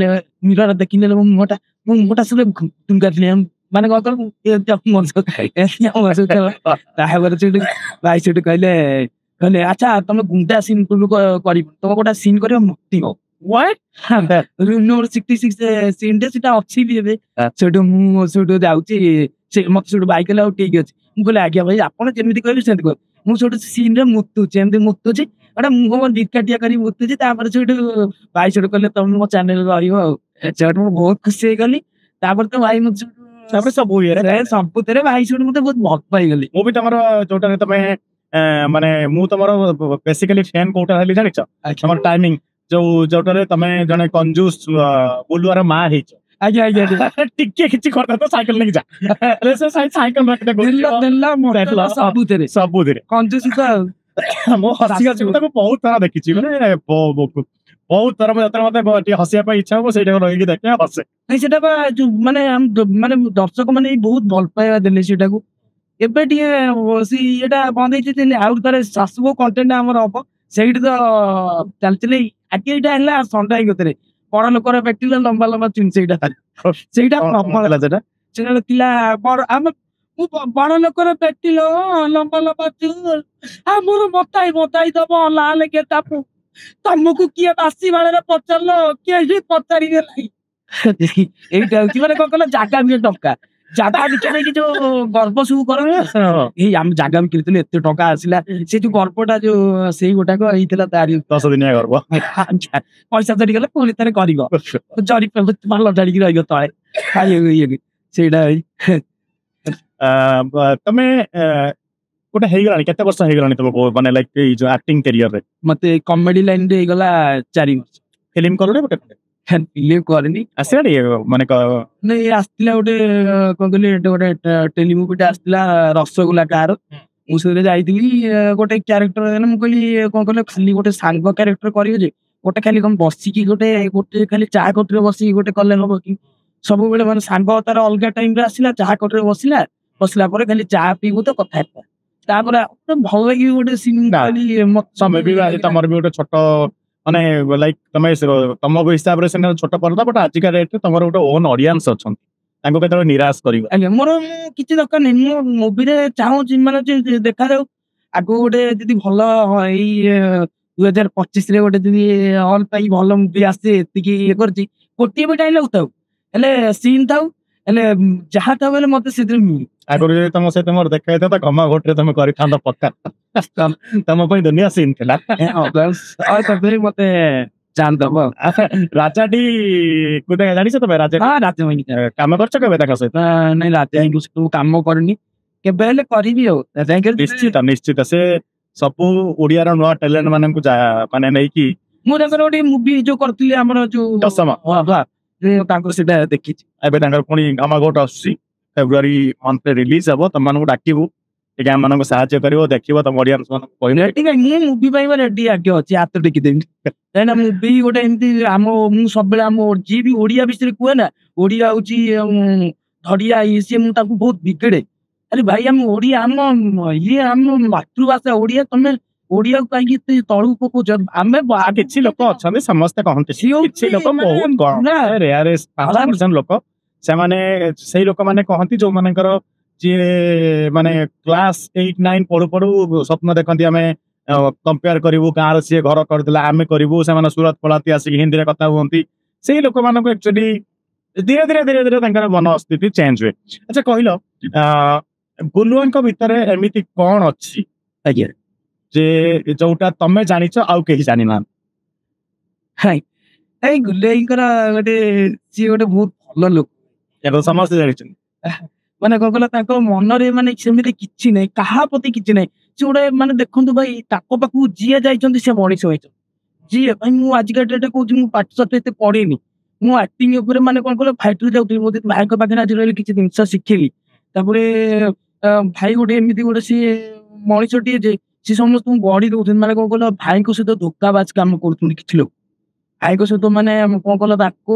ମିରର ଦେଖିନେଲେ ମୋ ମୁହଁଟା ସବୁ ଟୁଙ୍କା ଥିଲେ, ମାନେ କଣ କର ତାପରେ ସେଠୁ ଭାଇ ସେଠୁ କହିଲେ ଆଚ୍ଛା ତମେ ଗୁଣ୍ଡା ସିନ୍ କରିବ, ତମେ ଗୋଟେ ସିନ୍ କରିବ ମତିବ। ସିନ୍ ସେଟା ଅଛି ବି ଏବେ। ସେଠୁ ମୁଁ ସେଠୁ ଯାଉଛି, ସେ ମତେ ସେଠୁ ଭାଇ କହିଲେ ଆଉ ଠିକ ଅଛି। ମୁଁ କହିଲି ଆଜ୍ଞା ଭାଇ ଆପଣ ଯେମିତି କହିବେ ସେମିତି କହିବେ। ମୁଁ ସେଠୁ ସିନ୍ ରେ ମୁତୁଛି, ଏମିତି ମୁତୁଛି, ଗୋଟେ ମୁହଁ ଦିକାଟିଆ କରି ମୁତୁଛି। ତାପରେ ସେଠୁ ଭାଇ ସେଠୁ କହିଲେ ତମେ ମୋ ଚ୍ୟାନେଲ ରହିବ ଆଉ। ସେଠୁ ମୁଁ ବହୁତ ଖୁସି ହେଇଗଲି। ତାପରେ ତ ଭାଇ ମତେ ତାପରେ ସବୁ ସବୁଥିରେ ଭାଇ ସେଠୁ ମତେ ବହୁତ ଭଲ ପାଇଗଲି। ମୁଁ ବି ତମର ଯୋଉଟାରେ ତମେ ମାନେ ମୁଁ ତମର ବେସିକାଲି ଫ୍ୟାନ୍ କୋଉଟା ହେଲି ଜାଣିଛ? ତମର ଟାଇମିଂ ଯୋଉଟାରେ ତମେ ଜଣେ କଞ୍ଜୁସ ବୁଲୁଆର ମା ହେଇଛ। ଆଜ୍ଞା ଆଜ୍ଞା ଟିକେ କିଛି କରିଦେ ତ ସାଇକେଲ ନେଇକି ଯା, ସାଇକେଲ ସବୁଥିରେ କଞ୍ଜୁସି ତ ଆଉ। ମୁଁ ହସି ହସି ତାକୁ ବହୁତ ଥର ଦେଖିଛି, ମାନେ ବହୁତ ଥର ମୁଁ ଯେତେବେଳେ ମତେ ଟିକେ ହସିବା ପାଇଁ ଇଚ୍ଛା ହବ ସେଇଟାକୁ ରହିକି ଦେଖେ ହସେ। ସେଟା ବା ଯୋଉ ମାନେ ଦର୍ଶକ ମାନେ ବହୁତ ଭଲ ପାଇବା ଦେଲେ ସେଟାକୁ। ଏବେ ଟିକେ ଏଟା ବନ୍ଦ ହେଇଛି, ଆଉ ଥରେ ଶାଶୁ କଣ୍ଟେଣ୍ଟ ଆମର ହବ, ସେଇଠି ତ ଚାଲିଥିଲେ। ଆଜି ଏଇଟା ହେଲା ଷଣ୍ଢ ହେଇଗତରେ ବଡ ଲୋକର ବ୍ୟକ୍ତି ଲମ୍ବା ଲମ୍ବା ଚୁନ୍, ସେଇଟା ସେଇଟା ସେଟା ଥିଲା ଆମେ ବଡ ଲୋକର ବ୍ୟକ୍ତି ଲମ୍ବା ଲମ୍ବା ଚୁନ୍, ଆମର ମତାଇ ଦବ ଲାଲ ଗେଟାପୁ, ତମକୁ କିଏ ବାସି ବାଳରେ ପଚାରିଲ କେହି ପଚାରିବେ ନାହିଁ। ଏଇଟା ହଉଛି ମାନେ କଣ କହିଲ, ଜାଗା ବି ଟଙ୍କା, ଜାଗା ବିକି ଯୋଉ ଗର୍ବ ସବୁ କର, ଏଇ ଆମେ ଜାଗା ବି କିଣିଥିଲୁ ଏତେ ଟଙ୍କା ଆସିଲା, ସେ ଯୋଉ ଗର୍ବଟା ଯୋଉ ସେଇ ଗୋଟାକ ହେଇଥିଲା ତାରି 10 ଦିନିଆ ଗର୍ବ। ପଇସା ଚଢିଗଲେ ପୁଣି ଥରେ କରିବ, ଜରି ଭଲ ଚଢିକି ରହିବ ତଳେ ଖାଇବାକୁ ସେଇଟା। ତମେ ଗୋଟେ ହେଇଗଲାଣି କେତେ ବର୍ଷ ହେଇଗଲାଣି ତମକୁ ମାନେ ଲାଇକ୍ ଏଇ ଯୋଉ ଆକ୍ଟିଂ କ୍ୟାରିୟରରେ? ମତେ କମେଡି ଲାଇନ ରେ ହେଇଗଲା 4 ବର୍ଷ। ଫିଲ୍ମ କଲୁଣି ଗୋଟେ? ଫିଲ୍ମ କରିନି, ଆସିଲାଣି ମାନେ ନାଇଁ ଆସିଥିଲା ଗୋଟେ କଣ କହିଲି, ଗୋଟେ ଟେଲିମୁଭିଟା ଆସିଥିଲା ରସଗୋଲା କାର, ମୁଁ ସେଥିରେ ଯାଇଥିଲି ଗୋଟେ କ୍ୟାରେକ୍ଟର। ମୁଁ କହିଲି କଣ କହିଲ, ଖାଲି ଗୋଟେ ସାଙ୍ଗ କ୍ୟାରେକ୍ଟର କରିବେ ଯେ, ଗୋଟେ ଖାଲି କଣ ବସିକି ଗୋଟେ ଖାଲି ଚା କଟରେ ବସିକି ଗୋଟେ କଲେ ହବ କି? ସବୁବେଳେ ମାନେ ସାଙ୍ଗ ତାର ଅଲଗା ଟାଇମରେ ଆସିଲା, ଚାହା କଟରେ ବସିଲା ପରେ ଖାଲି ଚା ପିଇବୁ ତ କଥାବାର୍ତ୍ତା, ତାପରେ ଭଲ ଲାଗିବ ଗୋଟେ ସିନ୍। ତମେ ବି ତମର ବି ଗୋଟେ ଛୋଟ ମାନେ ଲାଇକ୍ ତମେ ତମ ହିସାବରେ ସିନା ଛୋଟ ପର୍ଦା, ବଟ୍ ଆଜିକା ଡେଟ୍ରେ ତମର ଗୋଟେ ଓନ୍ ଅଡିଏନ୍ସ ଅଛନ୍ତି, ତାଙ୍କୁ କେତେବେଳେ ନିରାଶ କରିବ? ଆଜ୍ଞା ମୋର କିଛି ଦରକାର ନାହିଁ, ମୁଁ ମୁଭିରେ ଚାହୁଁଛି ମାନେ ଦେଖାଯାଉ ଆଗକୁ ଗୋଟେ ଯଦି ଭଲ ଏଇ 2025 ରେ ଗୋଟେ ଯଦି ହଲ୍ ପାଇଁ ଭଲ ମୁଭି ଆସେ, ଏତିକି ଇଏ କରିଛି, ଗୋଟିଏ ବି ଡାଇଲଗ ଥାଉ, ହେଲେ ସିନ୍ ଥାଉ, ହେଲେ ଯାହା ଥାଉ ହେଲେ ମତେ ସେଥିରେ ମିଳୁ। ଆଗରୁ ଯଦି ତମ ସହିତ ମୋର ଦେଖା ହେଇଥାନ୍ତା ଘମା ଘୋଟରେ ତମେ କରିଥାନ୍ତ ପକ୍କା, ତମ ପାଇଁ ଦୁନିଆ ସିନ୍ ଥିଲା। ମତେ ଜାଣିଦବ। ରାଜାଟି ଜାଣିଛ ତମେ? ରାଜା କାମ କରିଛ କେବେ ତାଙ୍କ ସହିତ? ନାଇଁ ରାଜା କାମ କରିନି, କେବେ ହେଲେ କରିବି ଆଉ। ନିଶ୍ଚିତ ନିଶ୍ଚିତ, ସେ ସବୁ ଓଡିଆର ନୂଆ ଟ୍ୟାଲେଣ୍ଟ ମାନଙ୍କୁ ମାନେ ନେଇକି, ମୁଁ ତାଙ୍କର ଗୋଟେ ମୁଭି ଯୋଉ କରିଥିଲି ଆମର ଯୋଉ ଦଶମ, ତାଙ୍କର ସେଇଟା ଦେଖିଛି। ଏବେ ତାଙ୍କର ପୁଣି ଘମାଘୋଟ ଆସୁଛି, ଫେବୃଆରୀ ମନ୍ଥରେ ରିଲିଜ ହବ, ତମମାନଙ୍କୁ ଡାକିବୁ ଟିକେ ଆମମାନଙ୍କୁ ସାହାଯ୍ୟ କରିବ, ଦେଖିବ ତମ ଅଡିଏନ୍ସ ମାନଙ୍କୁ କହିବ। ମୁଁ ମୁଭି ପାଇଁ ରେଡି ଆଜ୍ଞା ଅଛି, ହାତ ଟେକିଦେବି। କାହିଁକିନା ମୁଭି ଗୋଟେ ଏମିତି ମୁଁ ସବୁବେଳେ ଯିଏ ବି ଓଡିଆ ବିଷୟରେ କୁହେ ନା, ଓଡିଆ ହଉଛି ଧଡିଆ ଇଏ ସିଏ, ମୁଁ ତାକୁ ବହୁତ ବିଗେଡେ। ଆରେ ଭାଇ ଆମ ଓଡିଆ, ଆମ ମାତୃଭାଷା ଓଡିଆ, ତମେ ଓଡିଆକୁ କାହିଁକି ଏତେ ତଳକୁ ପକଉଛ? ଆମେ କିଛି ଲୋକ ଅଛନ୍ତି, ସମସ୍ତେ କହନ୍ତି, କିଛି ଲୋକ ବହୁତ ଲୋକ, ସେମାନେ ସେଇ ଲୋକମାନେ କହନ୍ତି ଯୋଉମାନଙ୍କର ଯିଏ ମାନେ କ୍ଲାସ 8, 9 ପଢୁ ପଢୁ ସ୍ୱପ୍ନ ଦେଖନ୍ତି ଆମେ कंपेयर करू गाँव सी घर करदेला आम करू से सूरत पलाती आसिक हिंदी में कथा हुई से लोक मान एक्चुअली धीरे धीरे धीरे धीरे मनस्थिति चेंज हुए। अच्छा कहल गुलुआ भितर एमती कौन अच्छी जे जोटा तमें जानिच आउ कहीं जानी ना गुलुआईकर गोटे सी गोटे बहुत भल लोक समस्त जानी माने कौन कहला मनरे माने सेमती किछि नै कहा प्रति किछि नै से गोटे माने देखंतु भाई ताको पाखु जी जाइछन्ति से मनीष होइछ जी भाई मु आज का डेट कहूँ मु पाठ साठ एते पढ़िनी मु एक्टिंग ऊपर माने कौन कहला फाइटर जाउथि मो भाई को पाखे आज रहली किछि जिंस शिखिली तापरे भाई गोटे एमती गोटे सी मनीषटी जे सी समस्त गढ़ी दउथि माने कौन कहला भाई को सहित धोखाबाज काम करथुन किछि लोक भाई को सहित माने कौन कहला ताको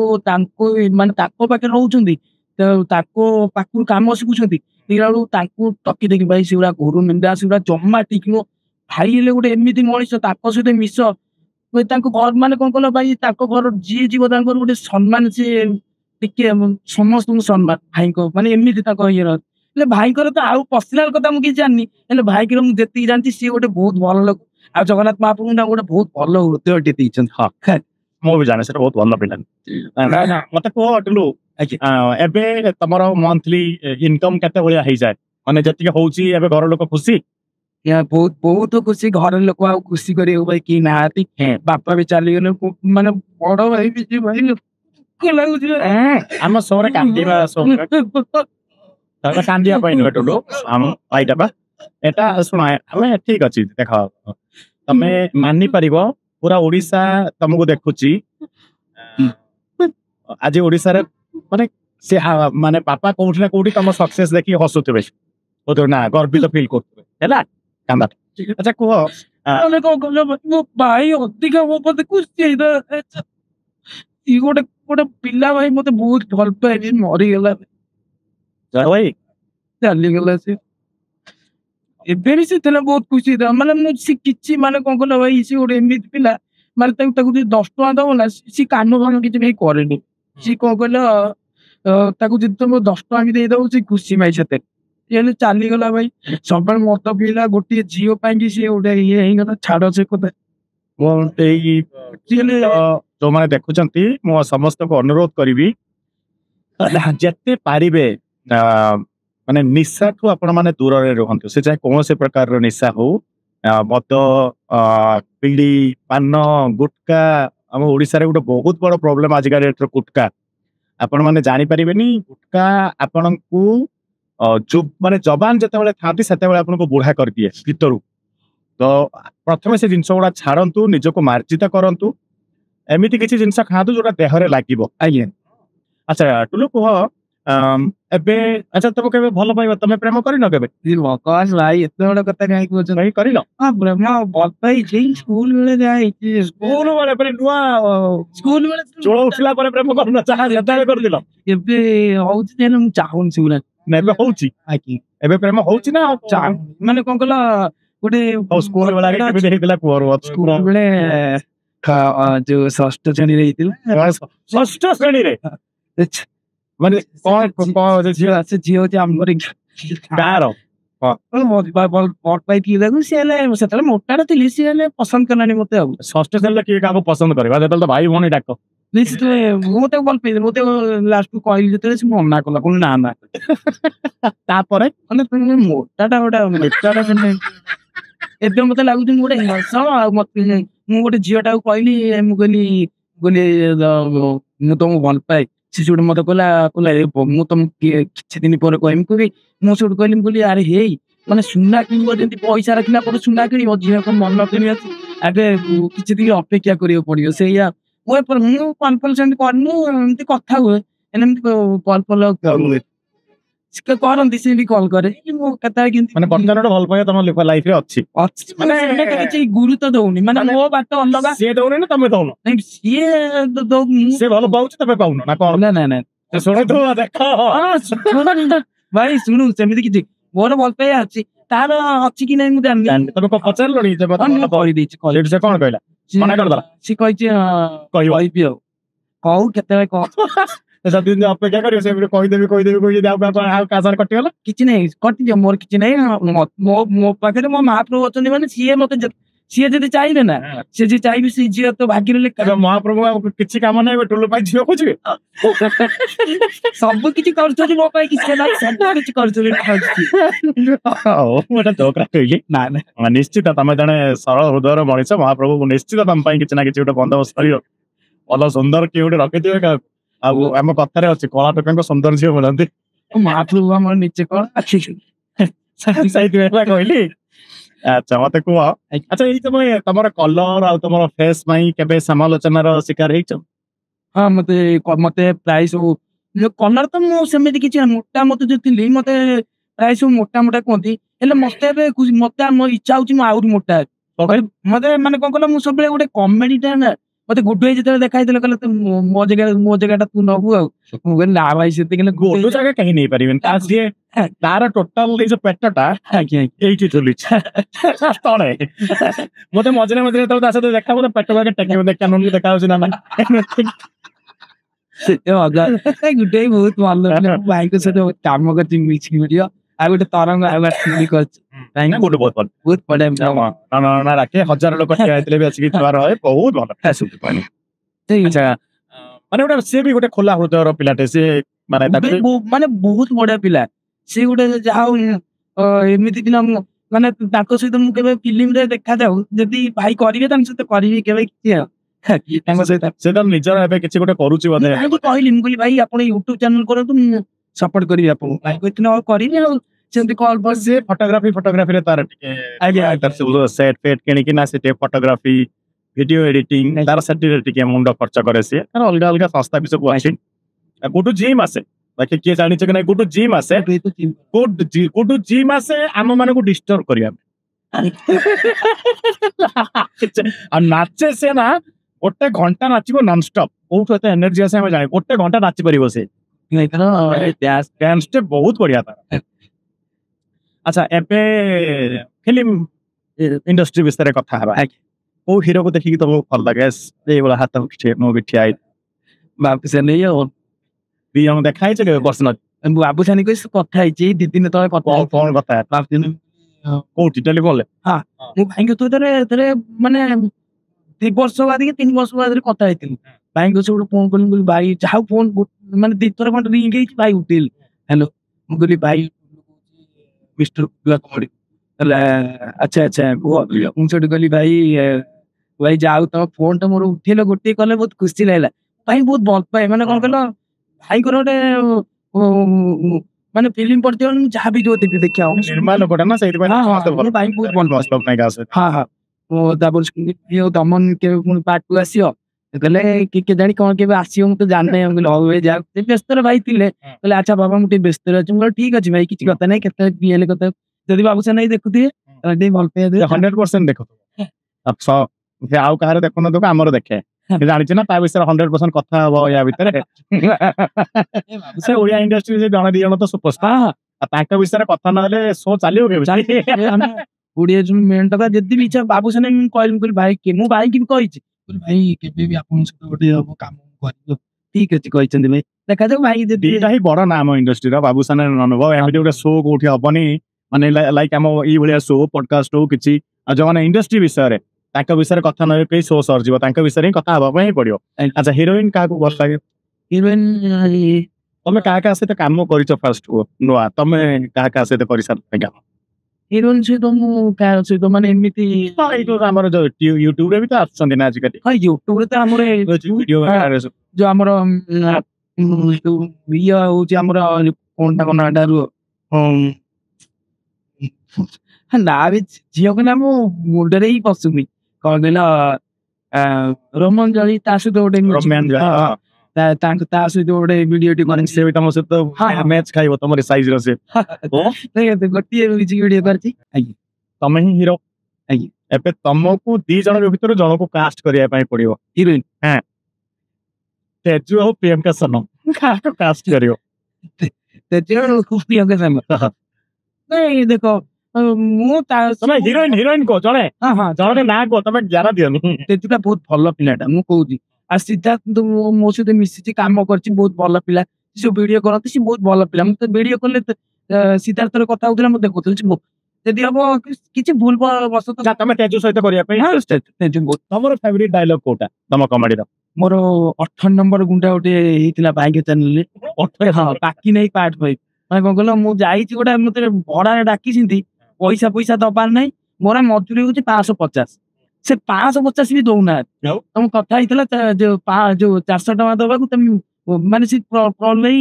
माने ताको पाखे रहउछन्ति ताको पाखु काम शिखुछन्ति इराडू ताको टकी देखि भाई सिउरा घोरु निंदा सिउरा जम्मा ठीक नो भाई हेले गोटे एमती मनीष ताको सहित मिस घर माने कौन कहला भाई ताको घर जी जीव तांकर गोटे सम्मान से टिके समस्त सम्मान भाई को माने एमती ताको ये भाई तो आउ पर्सनाल कथा मुझे जानी भाई की मुझे जानती सी गोटे बहुत भल लोक आ जगन्नाथ महाप्रभु गोटे बहुत भल हृदय हाँ मु भी जाने बहुत भल पिला मत कह टुलू एबे तमर मंथली इनकम केते भलिया हो जाए माने जति होउची एबे घर लोक खुशी बहुत बहुत खुशी घर लोक आ खुशी करे भाई कि नाती बापा भी चली गले माने बड़ भाई भी भाई लागु आम सोरे कांदीबा सोरे कांदिया पाइन टुलू हम भाईटा बा एटा सुन हमें ठीक अच्छी देख तमे मानि पारिबो पूरा ओडिशा तुमको देखुची आज ओडिशा रे माने से माने पापा कोठी ना कोठी तुम सक्सेस देखि हसुतबे ओतो ना गर्वित फील करतबे हैला कांदा। अच्छा कहो अने को मो भाई अधिक मो पते खुशी इधर ई गोटे गोटे पिला भाई मते बहुत भल पाए मरी गेला भाई चली गेला से एबे भी से तने बहुत खुशी था माने मु से किछि माने कोन कहला भाई सी गोटे एमित पिला माने ताकू 10 टका दबो ना सी कानो भानो किछि भाई करेनी सी कोन कहला ताकू जि तुम 10 टका भी दे दो सी खुशी भाई सते ये चली गला भाई सब मत पिला गोटे झील पाई सी गोटे ये गला छाड़ से कथा जो मैंने देखुंती मो समस्त को अनुरोध करी जिते पारे माने निशा ठू आपण माने दूर रुहतु से चाहे कौन से प्रकार निशा हो मद पीड़ी पान गुटका आम ओडिशा रे गोटे बहुत बड़ प्रॉब्लम आजिका डेट गुटका आपण माने जानी परिबेनी गुटका आपण को जो माने जबान जते थाती सेते आपको बुढ़ा कर दिए भीतर तो प्रथम से जिनस गुड़ा छाड़ू निजको मार्जित करूँ एमती किसी जिनस खातु जोटा देहरे लगे आइए। अच्छा टुलू कह एबे अच्छा तुम के भल पाइबा तुम प्रेम करिनो केबे मकाश भाई एते बड़ कथा काई कहछ भाई करिनो हां प्रेम भल पाई जे स्कूल में जाई स्कूल वाले पर नुआ स्कूल में जोड़ उठला पर प्रेम करना चाह जता कर दिलो एबे होउछ देन मु चाहुन सिउला नेबे होउची आकी एबे प्रेम होउची ना चाह माने कोन कहला गोटे स्कूल वाला के भी देखला कुवर स्कूल वाले जो षष्ठ श्रेणी रे हितिला षष्ठ श्रेणी रे माने कौन से जियो जे हम करे कार मोट पाई की देखु से सेतले मोटाटा थिली से पसंद करनानी मते अब षष्ठ श्रेणी के काको पसंद करबा जेतल तो भाई भौणी डाक निश्चित मोते भल पे मोते लास्ट को कहली जेतले से मना कला कोन ना ना तापरे माने मोटाटा गोटा मोटाटा ने एबे मते लागु दिन गोटे हस मते मु गोटे जियोटा कहली मु कहली बोले मु तो भल पाए से जोटे मत कहला मु तुम किछि दिन पर कहमी कि मु से कहली बोली अरे हे माने सुना किणव जमी पैसा रखला पर सुना किणव झील को मन किणी आगे किछि दिन अपेक्षा करियो पड़ियो से या मु कॉन्फरेंस करनु एमती कथा हुए एमती कॉल कॉल करंती से भी कॉल करे मु कथा किंती माने बर्तमान भल पाए तम लाइफ रे अछि माने एने किछि गुरुत्व दउनी माने मो बात अलगा से दउनी ना तमे दउनो नहीं से दउ से भल पाउछ तमे पाउनो ना कोन ना ना सुनो तो देखो भाई सुनु सेमिति किछि मोर भल पाए अछि तार अछि कि नै मु जानि तमे को पचारलनी जे मत कहि दैछि कॉलेज से कोन कहला मना कर दला सी कहि कहि कहू केते को सब दिन अपेक्षा करियो से कहि देबी आ काजर कटि गला किछि नै कटि जे मोर किछि नै मो पाखे मो महाप्रभु अछन माने सीए मते ସିଏ ଯଦି ଚାହିଁବେ ନା ସେ ଯିଏ ଚାହିଁବେ ସେ ଝିଅ ତ ଭାଗ୍ୟରେ ଲେଖା ଏବେ ମହାପ୍ରଭୁ ଆଉ କିଛି କାମ ନାହିଁ ଏବେ ଟୁଲୁ ପାଇଁ ଝିଅ ଖୋଜିବେ ସବୁ କିଛି କରୁଛନ୍ତି ମୋ ପାଇଁ କିଛି ନାହିଁ ସବୁ କିଛି କରୁଛନ୍ତି ହଉ ମୁଁ ଏଟା ଜୋକରା କହିଲି ନା ନା ନିଶ୍ଚିତ ତମେ ଜଣେ ସରଳ ହୃଦୟର ମଣିଷ ମହାପ୍ରଭୁ ନିଶ୍ଚିତ ତମ ପାଇଁ କିଛି ନା କିଛି ଗୋଟେ ବନ୍ଦୋବସ୍ତ କରିବ ଭଲ ସୁନ୍ଦର କିଏ ଗୋଟେ ରଖିଥିବେ କାହାକୁ ଆଉ ଆମ କଥାରେ ଅଛି କଳା ଟୋକାଙ୍କ ସୁନ୍ଦର ଝିଅ ମିଳନ୍ତି ମହାପ୍ରଭୁ ଆମର ନିଜେ କଣ ଅଛି ସେଇଥିପାଇଁ କହିଲି ଆଚ୍ଛା ମତେ କୁହ ଆଚ୍ଛା ଏଇ ତମର କଲର ଆଉ ତମର ଫେସ୍ ପାଇଁ କେବେ ସମାଲୋଚନାର ଶିକାର ହେଇଛ ହଁ ମତେ ମତେ ପ୍ରାୟ ସବୁ କଲର ତ ମୁଁ ସେମିତି କିଛି ମୋଟା ମତେ ଯୋଉ ଥିଲି ମତେ ପ୍ରାୟ ସବୁ ମୋଟା ମୋଟା କୁହନ୍ତି ହେଲେ ମତେ ଏବେ ମତେ ମୋ ଇଚ୍ଛା ହଉଛି ମୁଁ ଆହୁରି ମୋଟା ମତେ ମାନେ କଣ କହିଲ ମୁଁ ସବୁବେଳେ ଗୋଟେ କମେଡି ଟା ନା ମତେ ଗୁଡୁ ଭାଇ ଯେତେବେଳେ ଦେଖା ହେଇଥିଲା କହିଲେ ମୋ ଜାଗାଟା ତୁ ନବୁ ଆଉ ମୁଁ କହିଲି ନା ଭାଇ ସେତିକି ଗୋଟୁ ଜାଗା କେହି ନେଇପାରିବେନି ତାର ଟୋଟାଲ ଏଇ ଯୋଉ ପେଟଟା ଏଇଠି ଝୁଲିଛି ତଳେ ମତେ ମଝିରେ ମଝିରେ ଯେତେବେଳେ ତା ସହିତ ଦେଖା ମତେ ପେଟ ବାଗେ ଟେକିବ ଦେଖା ଦେଖା ହଉଛି ନା ଗୁଡେ ବହୁତ ଭଲ ଭାଇଙ୍କ ସହିତ କାମ କରିଛି ମିଶିକି ଭିଡିଓ ଆଉ ଗୋଟେ ତରଙ୍ଗ ଆଉ କରିଛି ବହୁତ ବହୁତ ଭଲ ବହୁତ ବଢିଆ ରାଖେ 1000 ଲୋକ ଠିଆ ହେଇଥିଲେ ବି ଆସିକି ଛୁଆ ରହେ ବହୁତ ଭଲ ମାନେ ଗୋଟେ ସିଏ ବି ଗୋଟେ ଖୋଲା ହୃଦୟର ପିଲାଟେ ସିଏ ମାନେ ମାନେ ବହୁତ ବଢିଆ ପିଲା ସେ ଗୋଟେ ଯାହା ହଉ ଏମିତି ପିଲା ମାନେ ତାଙ୍କ ସହିତ ମୁଁ କେବେ ଫିଲ୍ମରେ ଦେଖାଯାଉ ଯଦି ଭାଇ କରିବେ ତାଙ୍କ ସହିତ କରିବି କେବେ କିଛି ଆଉ ତାଙ୍କ ସହିତ ସେ ତ ନିଜର ଏବେ କିଛି ଗୋଟେ କରୁଛି ବୋଧେ କହିଲି ମୁଁ କହିଲି ଭାଇ ଆପଣ ୟୁଟ୍ୟୁବ ଚ୍ୟାନେଲ କରନ୍ତୁ ମୁଁ ସପୋର୍ଟ କରିବି ଆପଣଙ୍କୁ ଭାଇ କହିଥିଲେ ଆଉ କରିବି ଆଉ ସେମିତି କଲ୍ ସେ ଫଟୋଗ୍ରାଫିରେ ତାର ଟିକେ ସେଟ୍ ଫେଟ୍ କିଣିକି ନା ସେ ଟିକେ ଫଟୋଗ୍ରାଫି ଭିଡିଓ ଏଡିଟିଂ ତାର ସେଥିରେ ଟିକେ ମୁଣ୍ଡ ଖର୍ଚ୍ଚ କରେ ସିଏ ତାର ଅଲଗା ଅଲଗା ସଂସ୍ଥା ବି ସବୁ ଅଛି ଗୁଡୁ ଜିମ୍ ଆସେ ବାକି କିଏ ଜାଣିଛ କି ନାଇଁ ଗୁଡୁ ଜିମ୍ ଆସେ ଗୁଡୁ ଜିମ୍ ଆସେ ଆମ ମାନଙ୍କୁ ଡିଷ୍ଟର୍ବ କରିବା ଆଉ ନାଚେ ସେ ନା ଗୋଟେ ଘଣ୍ଟା ନାଚିବ ନନଷ୍ଟପ୍ କୋଉଠୁ ଏତେ ଏନର୍ଜି ଆସେ ଆମେ ଜାଣି ଗୋଟେ ଘଣ୍ଟା ନାଚି ପାରିବ ସେ ବହୁତ ବଢିଆ ତାର ଆଚ୍ଛା ଏବେ ଫିଲ୍ମ ଇଣ୍ଡଷ୍ଟ୍ରି ବିଷୟରେ କଥା ହେବା କୋଉ ହିରୋକୁ ଦେଖିକି ତମକୁ ଭଲ ଲାଗେ ଏଇଭଳିଆ ହାତ ମୁଁ ବି ଠିଆ ହେଇ ସେ ନେଇ ଆଉ ଦି ଜଣ ଦେଖା ହେଇଛି କେବେ ପର୍ସନାଲ ବାବୁସାନୀ କହି କଥା ହେଇଛି 2 ଦିନ ତଳେ କଣ କଥା କୋଉଠି ଟେଲିଫୋନରେ ହଁ ମୁଁ ଭାଇଙ୍କ ଥରେ ମାନେ 2 ବର୍ଷ ବାଦ 3 ବର୍ଷ ବାଦରେ କଥା ହେଇଥିଲି ଭାଇଙ୍କ ଗୋଟେ ଫୋନ କଲି ଭାଇ ଯାହା ଫୋନ ମାନେ 2 ଥର ଖଣ୍ଡେ ରିଙ୍ଗ ହେଇଛି ଭାଇ ଉଠେଇଲି ହ୍ୟାଲୋ ମୁଁ କହିଲି ଭାଇ ମିଷ୍ଟର ଆଚ୍ଛା ଆଚ୍ଛା କୁହ ମୁଁ ସେଠୁ କହିଲି ଭାଇ ଯାଉ ତମ ଫୋନ ଟା ମୋର ଉଠେଇଲ ଗୋଟିଏ କଲେ ବହୁତ ଖୁସି ଲାଗିଲା ଭାଇ ବହୁତ ଭଲ ପାଏ ମାନେ କଣ କହିଲ ଭାଇଙ୍କର ଗୋଟେ ମାନେ ଫିଲ୍ମ ପଡିଥିବ ଯାହା ବି ଯୋଉ ଦେଖିବା ନିର୍ମାଣ ଲୋକଟା ନା ସେଇଥିପାଇଁ ଭାଇ ବହୁତ ଭଲ ହଁ ଦମନ କେବେ ପୁଣି ପାର୍ଟ 2 ଆସିବ କହିଲେ କିଏ ଜାଣି କଣ କେବେ ଆସିବ ମୁଁ ତ ଜାଣିନାହିଁ ମୁଁ କହିଲି ହଉ ଭାଇ ଯାଉ ବ୍ୟସ୍ତରେ ଭାଇ ଥିଲେ କହିଲେ ଆଚ୍ଛା ବାବା ମୁଁ ଟିକେ ବ୍ୟସ୍ତରେ ଅଛି ମୁଁ କହିଲି ଠିକ ଅଛି ଭାଇ କିଛି କଥା ନାହିଁ କେତେ ବି ହେଲେ କଥା ଯଦି ବାବୁସାନ ଭାଇ ଦେଖୁଥିବେ ଟିକେ ଭଲ ପାଇବା 100% ଦେଖୁଥିବ ଆଉ କାହାର ଦେଖୁନଥିବ ଆମର ଦେଖେ ଜାଣିଛୁ ନା ତା ବିଷୟରେ 100% କଥା ହବ ୟା ଭିତରେ ସେ ଓଡିଆ ଇଣ୍ଡଷ୍ଟ୍ରି ଜଣେ ଦି ଜଣ ତ ସୁପରଷ୍ଟାର ତାଙ୍କ ବିଷୟରେ କଥା ନହେଲେ ଶୋ ଚାଲିବ କେବେ ଓଡିଆ ମେନ୍ ଟକା ଯଦି ବି ଇଚ୍ଛା ବାବୁସାନ ମୁଁ କହିଲି ଭାଇ ମୁଁ ଭାଇକି ବି କହିଛି ଭାଇ କେବେ ବି ଆପଣଙ୍କ ସହିତ ଗୋଟେ କାମ କରିବ ଠିକ ଅଛି କହିଛନ୍ତି ଭାଇ ଦେଖାଯାଉ ଭାଇ ଦିଟା ହିଁ ବଡ ନାମ ଇଣ୍ଡଷ୍ଟ୍ରିର ବାବୁସାନ ଅନୁଭବ ଏମିତି ଗୋଟେ ଶୋ କୋଉଠି ହବନି ମାନେ ଲାଇକ୍ ଆମ ଏଇ ଭଳିଆ ଶୋ ପଡକାଷ୍ଟ ହଉ କିଛି ଆଉ ଯୋଉମାନେ ଇଣ୍ଡଷ୍ଟ୍ରି ବିଷୟରେ ତାଙ୍କ ବିଷୟରେ କଥା ନହେଲେ କେହି ଶୋ ସରିଯିବ ତାଙ୍କ ବିଷୟରେ ହିଁ କଥା ହବା ପାଇଁ ହିଁ ପଡିବ ଆଚ୍ଛା ହିରୋଇନ କାହାକୁ ଭଲ ଲାଗେ ହିରୋଇନ ତମେ କାହା ସହିତ କାମ କରିଛ ଫାଷ୍ଟ ନୂଆ ତମେ କାହା ସହିତ କରିସାରିଛ କାମ ହିରୋଇନ ସହିତ ମୁଁ କାହା ସହିତ ମାନେ ଏମିତି ଆମର ଯୋଉ ୟୁଟ୍ୟୁବରେ ବି ତ ଆସୁଛନ୍ତି ନା ଆଜିକାଲି ୟୁଟ୍ୟୁବରେ ତ ଆମର ଯୋଉ ଆମର ଇଏ ହଉଛି ଆମର କଣଟା କଣ ଏଟା ନା ବି ଝିଅ କହିଲା ମୁଁ ମୁଣ୍ଡରେ ହିଁ ପଶୁନି କଣ କହିଲ ରୋମଞ୍ଜଳି ତା ସହିତ ଗୋଟେ ତା ସହିତ ଗୋଟେ ଭିଡିଓଟି ମାନେ ସେ ତମ ସହିତ ମ୍ୟାଚ୍ ଖାଇବ ତମର ସାଇଜର ସେ ଗୋଟିଏ ଭିଡିଓ କରିଛି ତମେ ହିଁ ହିରୋ ଏବେ ତମକୁ 2 ଜଣଙ୍କ ଭିତରୁ ଜଣକୁ କାଷ୍ଟ କରିବା ପାଇଁ ପଡିବ ହିରୋଇନ ତେଜୁ ଆଉ ପ୍ରିୟଙ୍କା ସନମ କାହାକୁ କାଷ୍ଟ କରିବ ନାଇଁ ଦେଖ ମୁଁ ତମେ ହିରୋଇନ କହ ଜଣେ ଜଣେ ନା କହ ତମେ ଜ୍ଞାନ ଦିଅନି ତେଜୁଟା ବହୁତ ଭଲ ପିଲାଟା ମୁଁ କହୁଛି ଆଉ ସିଦ୍ଧାର୍ଥ ମୋ ସହିତ ମିଶିଛି କାମ କରିଛି ବହୁତ ଭଲ ପିଲା ସେ ଭିଡିଓ କରନ୍ତି ସେ ବହୁତ ଭଲ ପିଲା ମୁଁ ତ ଭିଡିଓ କଲେ ସିଦ୍ଧାର୍ଥର କଥା ହଉଥିଲା ମୁଁ ଦେଖୁଥିଲି ଯଦି ହବ କିଛି ଭୁଲ ବସ ତମେ ତେଜୁ ସହିତ କରିବା ପାଇଁ ତମର ଫେଭରିଟ ଡାଇଲଗ କୋଉଟା ତମ କମେଡିର? ମୋର 18 ନମ୍ବର ଗୁଣ୍ଡା ଗୋଟେ ହେଇଥିଲା ବାଇକ ଚ୍ୟାନେଲରେ। ହଁ ବାକି ନେଇ ପାର୍ଟ 5 ମାନେ କଣ କହିଲ ମୁଁ ଯାଇଛି ଗୋଟେ ମତେ ଭଡାରେ ଡାକିଛନ୍ତି ପଇସା ଦବାର ନାହିଁ ମୋର ମଜୁରୀ ହଉଛି 550 ସେ 550 ବି ଦଉନାହାନ୍ତି ତମ କଥା ହେଇଥିଲା ଯୋଉ 400 ଟଙ୍କା ଦବାକୁ ତମେ ମାନେ ସେ ନେଇ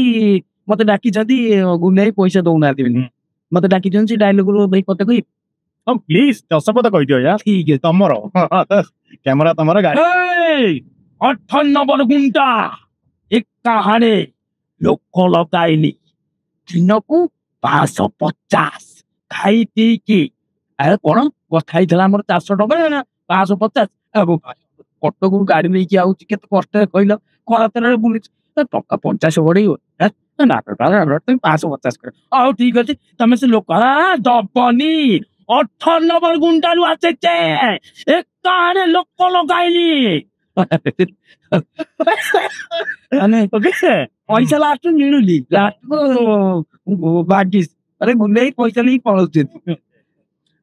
ମତେ ଡାକିଛନ୍ତି ଗୁଣ୍ଡାଇ ପଇସା ଦଉନାହାନ୍ତି ବୋଲି ମତେ ଡାକିଛନ୍ତି ସେ ଡାଇଲଗ ଭାଇ କଥା କହିବି ପ୍ଲିଜ ଦଶପଦ କହିଦିଅ ୟାର। ଠିକ ଅଛି ତମର କ୍ୟାମେରା ତମର ଗାଡି 18 ନମ୍ବର ଗୁଣ୍ଡା ଏକା ହାଡେ ଲୋକ ଲଗାଇଲି ଦିନକୁ 550 ଖାଇ ପିଇକି ଆରେ କଣ କଥା ହେଇଥିଲା ଆମର 400 ଟଙ୍କା 550 କଟକରୁ ଗାଡି ନେଇକି ଆଉଛି କେତେ କଷ୍ଟରେ କହିଲ ଖରାତରେ ବୁଲିଛି ଟଙ୍କା 50 ବଢେଇବ 550 କର ହଉ ଠିକ ଅଛି ତମେ ସେ ଲୋକ ଦବନି 18 ନମ୍ବର ଗୁଣ୍ଡାରୁ ଆସିଛେ ଏକା ହାଡେ ଲୋକ ଲଗାଇଲି ପଇସା ଲାଷ୍ଟ ମିଳୁନି ଲାଷ୍ଟକୁ ଭାଗିସ୍ ଆରେ ଗୁଣ୍ଡେଇ ପଇସା ନେଇକି ପଳଉଛନ୍ତି।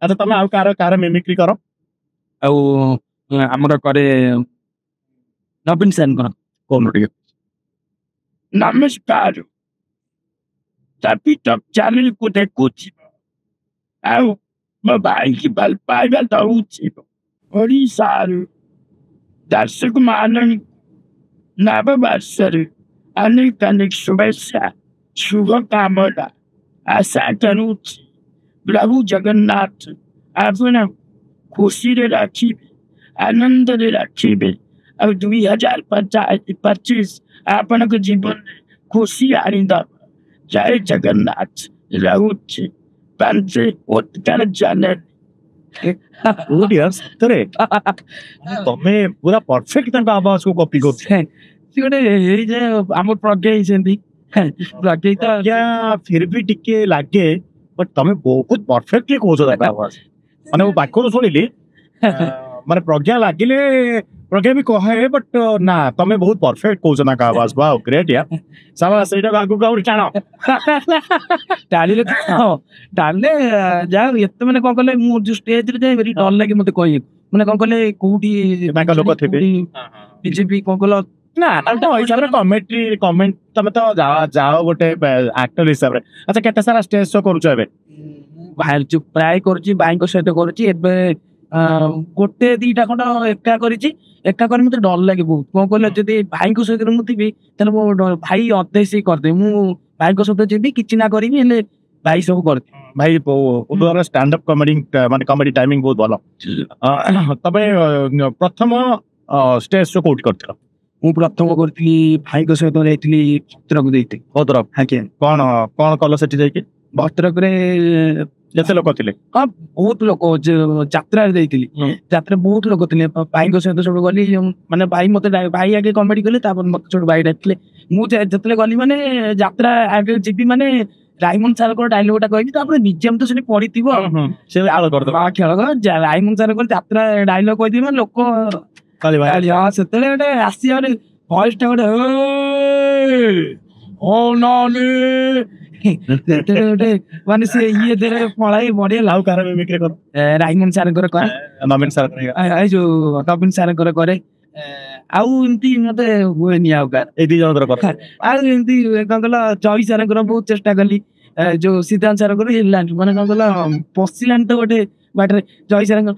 ଆଚ୍ଛା ତମେ ଆଉ କାହାର ମିମିକ୍ରି କର? ଆଉ ଆମର କରେ ନବୀନ ସେନଙ୍କର କଣ ଟିକେ? ନମସ୍କାର ଚ୍ୟାନେଲକୁ ଦେଖୁଛି ଆଉ ମୋ ଭାଇକି ଭଲ ପାଇବା ଦଉଛି ଓଡ଼ିଶାରୁ ଦର୍ଶକ ମାନଙ୍କୁ ନବବର୍ଷରେ ଅନେକ ଶୁଭେଚ୍ଛା ଶୁଭକାମନା ଆଶା କରୁଛି ପ୍ରଭୁ ଜଗନ୍ନାଥ ଆପଣ ଖୁସିରେ ରଖିବେ ଆନନ୍ଦରେ ରଖିବେ ଆଉ 2025 ଆପଣଙ୍କ ଜୀବନରେ ଖୁସି ଆଣିଦବ ଜୟ ଜଗନ୍ନାଥ ରହୁଛି ପାଞ୍ଚେ ଉତ୍କଳ ଚ୍ୟାନେଲ ତମେ ପୁରା ପରଫେକ୍ଟ ତାଙ୍କ ଆବାଜକୁ କପି କରୁଛ। ସେ ଗୋଟେ ଆମର ପ୍ରଜ୍ଞା ହେଇଛନ୍ତି ଫିର ବି ଟିକେ ଲାଗେ ବଟ ତମେ ବହୁତ ପରଫେକ୍ଟଲି କହୁଛ ତାଙ୍କ ଆବାଜ ମାନେ ମୁଁ ପାଖରୁ ଶୁଣିଲି ମାନେ ପ୍ରଜ୍ଞା ଲାଗିଲେ ପ୍ରଜ୍ଞା ବି କହେ ବଟ ନା ତମେ ବହୁତ ପରଫେକ୍ଟ କହୁଛ ତାଙ୍କ ଆବାଜ ୱାଓ ଗ୍ରେଟ୍ ୟା ସାବାସ ସେଇଟା ଆଗକୁ ଆହୁରି ଟାଣ ଟାଣିଲେ ଟାଣିଲେ ଯାହା ଏତେ ମାନେ କଣ କଲେ ମୁଁ ଯୋଉ ଷ୍ଟେଜରେ ଯାଇ ଡର ଲାଗେ ମତେ କହିବାକୁ ମାନେ କଣ କଲେ କୋଉଠି ତାଙ୍କ ଲୋକ ଥିବେ ବିଜେପି କଣ କଲ ନା ହିସାବରେ କମେଣ୍ଟ ତମେ ତ ଯାଅ ଗୋଟେ ଆକ୍ଟର ହିସାବରେ। ଆଚ୍ଛା କେତେ ସାରା ଷ୍ଟେଜ ଶୋ କରୁଛ ଏବେ? ପ୍ରାୟ କରୁଛି ଭାଇଙ୍କ ସହିତ କରୁଛି ଏବେ ଗୋଟେ ଦିଟା ଖଣ୍ଡ ଏକା କରିଛି ଏକା କରି ମତେ ଡର ଲାଗେ ବହୁତ କଣ କହିଲେ ଯଦି ଭାଇଙ୍କ ସହିତ ମୁଁ ଥିବି ତାହେଲେ ମୋ ଭାଇ ଅଧେ ସେ କରିଦେବି ମୁଁ ଭାଇଙ୍କ ସହିତ ଯିବି କିଛି ନା କରିବି ହେଲେ ଭାଇ ସବୁ କରିଦିଏ। ଭାଇ ଷ୍ଟାଣ୍ଡ ଅପ୍ କମେଡି ମାନେ କମେଡି ଟାଇମିଂ ବହୁତ ଭଲ। ତମେ ପ୍ରଥମ ଷ୍ଟେଜ ଶୋ କୋଉଠି କରିଥିଲ? ମୁଁ ପ୍ରଥମ କରିଥିଲି ଭାଇଙ୍କ ସହିତ ଯାଇଥିଲି ଭଦ୍ରକ ଦେଇଥିଲି ଭଦ୍ରକ ଆଜ୍ଞା କଣ କଲ ସେଠି ଯାଇକି? ଭଦ୍ରକରେ କେତେ ଲୋକ ଥିଲେ? ହଁ ବହୁତ ଲୋକ ଯାତ୍ରାରେ ଯାଇଥିଲି ଯାତ୍ରା ବହୁତ ଲୋକ ଥିଲେ ଭାଇଙ୍କ ସହିତ ସବୁ ଗଲି ମାନେ ଭାଇ ମତେ ଭାଇ ଆଗେ କମେଡି କଲେ ତାପରେ ମତେ ସବୁ ଭାଇ ଡାକିଲେ ମୁଁ ଯେତେବେଳେ ଗଲି ମାନେ ଯାତ୍ରା ଆଗେ ଯିବି ମାନେ ରାଇମନ ସାରଙ୍କ ଡାଇଲଗ ଟା କହିବି ତାପରେ ନିଜେ ତ ସେଠି ପଢିଥିବ ସେ ଖେଳ ରାଇମନ ସାରଙ୍କ ଯାତ୍ରା ଡାଇଲଗ କହିଥିବି ମାନେ ଲୋକ ସେତେବେଳେ ଗୋଟେ ଆସିବା ଗୋଟେ ଭଏସ ଟା ଗୋଟେ ଗୋଟେ ମାନେ ସେ ଇଏ ଦେରେ ପଳାଇ ବଢିଆ ଆଉ କାହାର ମିମିକ୍ରି କର? ରାଇମନ ସାରଙ୍କର କରେ ନବୀନ ସାର ଏଇ ଯୋଉ ନବୀନ ସାରଙ୍କର କରେ ଆଉ ଏମିତି ମତେ ହୁଏନି ଆଉ କାହାର ଏଇ ଦି ଜଣଙ୍କର କର ଆଉ ଏମିତି କଣ କହିଲ ଜୟ ସାରଙ୍କର ବହୁତ ଚେଷ୍ଟା କଲି ଯୋଉ ସିଦ୍ଧାନ୍ତ ସାରଙ୍କର ହେଲାନି ମାନେ କଣ କହିଲ ପଶିଲାନି ତ ଗୋଟେ ବାଟରେ ଜୟ ସାରଙ୍କର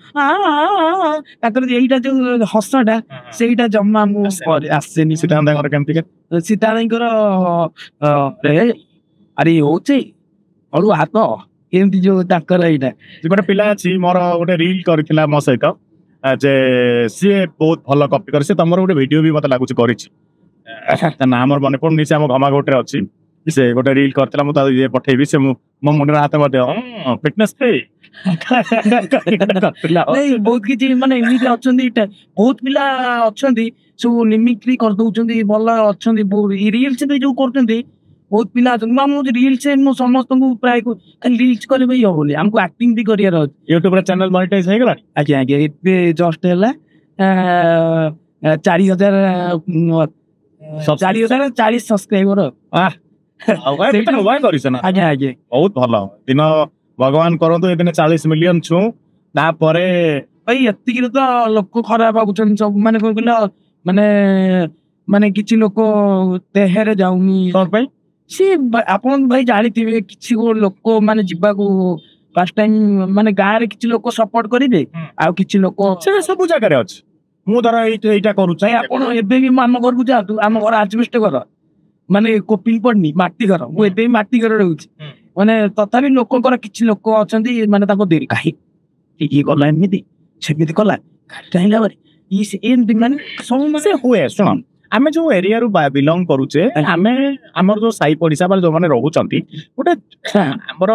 ତାଙ୍କର ଏଇଟା ଯୋଉ ହସଟା ସେଇଟା ଜମା ମୁଁ ଆସେନି। ସିଦ୍ଧାନ୍ତଙ୍କର କେମିତି ସିଦ୍ଧାନ୍ତଙ୍କର ଆରେ ହଉଛି ଅଳୁ ହାତ ଏମିତି ଯୋଉ ତାଙ୍କର ଏଇଟା ଗୋଟେ ପିଲା ଅଛି ମୋର ଗୋଟେ ରିଲ୍ କରିଥିଲା ମୋ ସହିତ ଯେ ସିଏ ବହୁତ ଭଲ କପି କରେ ସେ ତମର ଗୋଟେ ଭିଡିଓ ବି ମତେ ଲାଗୁଛି କରିଛି ତା ନାଁ ମୋର ମନେ ପଡୁନି ସେ ଆମ ଘମାଘୋଟରେ ଅଛି ସେ ଗୋଟେ ରିଲ୍ କରିଥିଲା ମୁଁ ତାକୁ ଇଏ ପଠେଇବି ସେ ମୋ ମୁଣ୍ଡରେ ହାତ ମଧ୍ୟ ଫିଟନେସ୍ ବହୁତ କିଛି ମାନେ ଏମିତି ଅଛନ୍ତି ବହୁତ ପିଲା ଅଛନ୍ତି ସବୁ ମିମିକ୍ରି କରିଦଉଛନ୍ତି ଭଲ ଅଛନ୍ତି ରିଲ୍ସ ବି ଯୋଉ କରୁଛନ୍ତି ବହୁତ ପିଲା ଅଛନ୍ତି ମୁଁ ରିଲ୍ସ ମୁଁ ସମସ୍ତଙ୍କୁ ପ୍ରାୟ ରିଲ୍ସ କରିବା ହିଁ ହବନି ଆମକୁ ଆକ୍ଟିଂ ବି କରିବାର ଅଛି। ୟୁଟ୍ୟୁବରେ ଚ୍ୟାନେଲ ମନିଟାଇଜ ହେଇଗଲାଣି? ଆଜ୍ଞା ଆଜ୍ଞା ଏବେ ଜଷ୍ଟ ହେଲା 4040 ସବସ୍କ୍ରାଇବର କରିଛ ନା? ଆଜ୍ଞା ଆଜ୍ଞା ବହୁତ ଭଲ ଦିନ भगवान करंतु ए दिन 40 मिलियन छु तापरे भाई एतिक तो लोक खराब भावुन सब माने कौन कहल माने माने किछि लोक देहरे जाउनी सी आपन भाई जानी किछि लोक माने जीवा को फर्स्ट टाइम माने गाँव रे किछि लोक सपोर्ट करिवे आ किछि लोक से सब जगह रे अछि मु धर एटा करू भाई आपन एबे भी आम घर को जातु आम घर आजबेस्ट घर माने कोपिंग पड़नी माटी घर मु एबे माटी घर रहउछि माने तथापि लोककर किछि लोक अछंती माने ताको देरी काहे ये गला एमिति सेमिति कला चाहला बारे ई से एन माने सब से हुए सुन आमे जो एरिया रु बिलोंग करूचे आमे हमर जो साई पड़िसा बाले जो माने रहउचंती गोटे हमर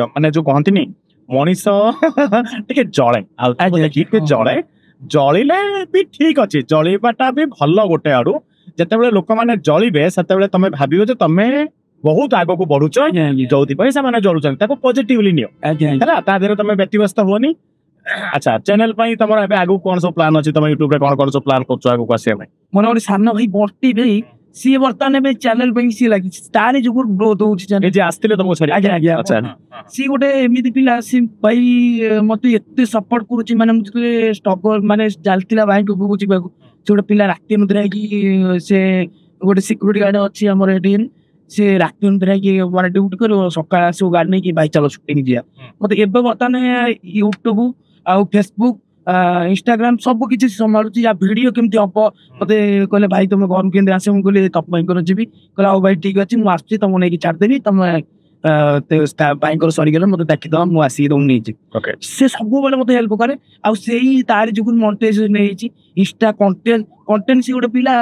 माने जो कहंतिनी मनीष टिके जळे आ टिके जळे जळिले भी ठीक अछि जळिबाटा भी भलो गोटे आडू जेतेबेले लोक माने जळिबे सेतेबेले तमे भाबियो जे तमे बहुत आगो को बढ़ुच जो पैसा माने जळुचन ताको पॉजिटिवली नियो हैला ता देरे तमे व्यतिव्यस्त होनी अच्छा चैनल पई तमरा एबे आगो कोन सो प्लान अछि तमे YouTube रे कोन सो प्लान करछो आगो कासे भाई मोर ओडी सानो भाई बर्टी भाई सी वर्तमान एबे चैनल पई सी लागी तारे जुगुर ग्रोथ होछि चैनल ए जे आस्तिले तमो छरी आज्ञा अच्छा सी गोटे एमिति पिला सी भाई मते एते सपोर्ट करूछि माने मुझे स्टॉक माने जालतिला बैंक को बुझि बाकू से गोटे पिला राति नदरा की से गोटे सिक्युरिटी गार्ड अछि हमर एडिन से राति नदरा की माने ड्यूटी करो सकाळ आसो गार्ड नै की भाई चलो शूटिंग जिया मते एबे वर्तमान YouTube आ फेसबुक इंस्टाग्राम सब किसी संभालुची या वीडियो केमती हम मते कहले भाई तुम घर केंद्र आसे हम कहले तप भाई कर जीवी कहला ओ भाई ठीक अछि मु आछि तुम नै की छाड़ देबी तुम भाई कर सरी गेल मते देखि दम मु आसी दम नै छी ओके से सब बेले मते हेल्प करे आ सेही तार जुगुर मोनेटाइजेशन नै छी इंस्टा कंटेंट सी गोटे पिला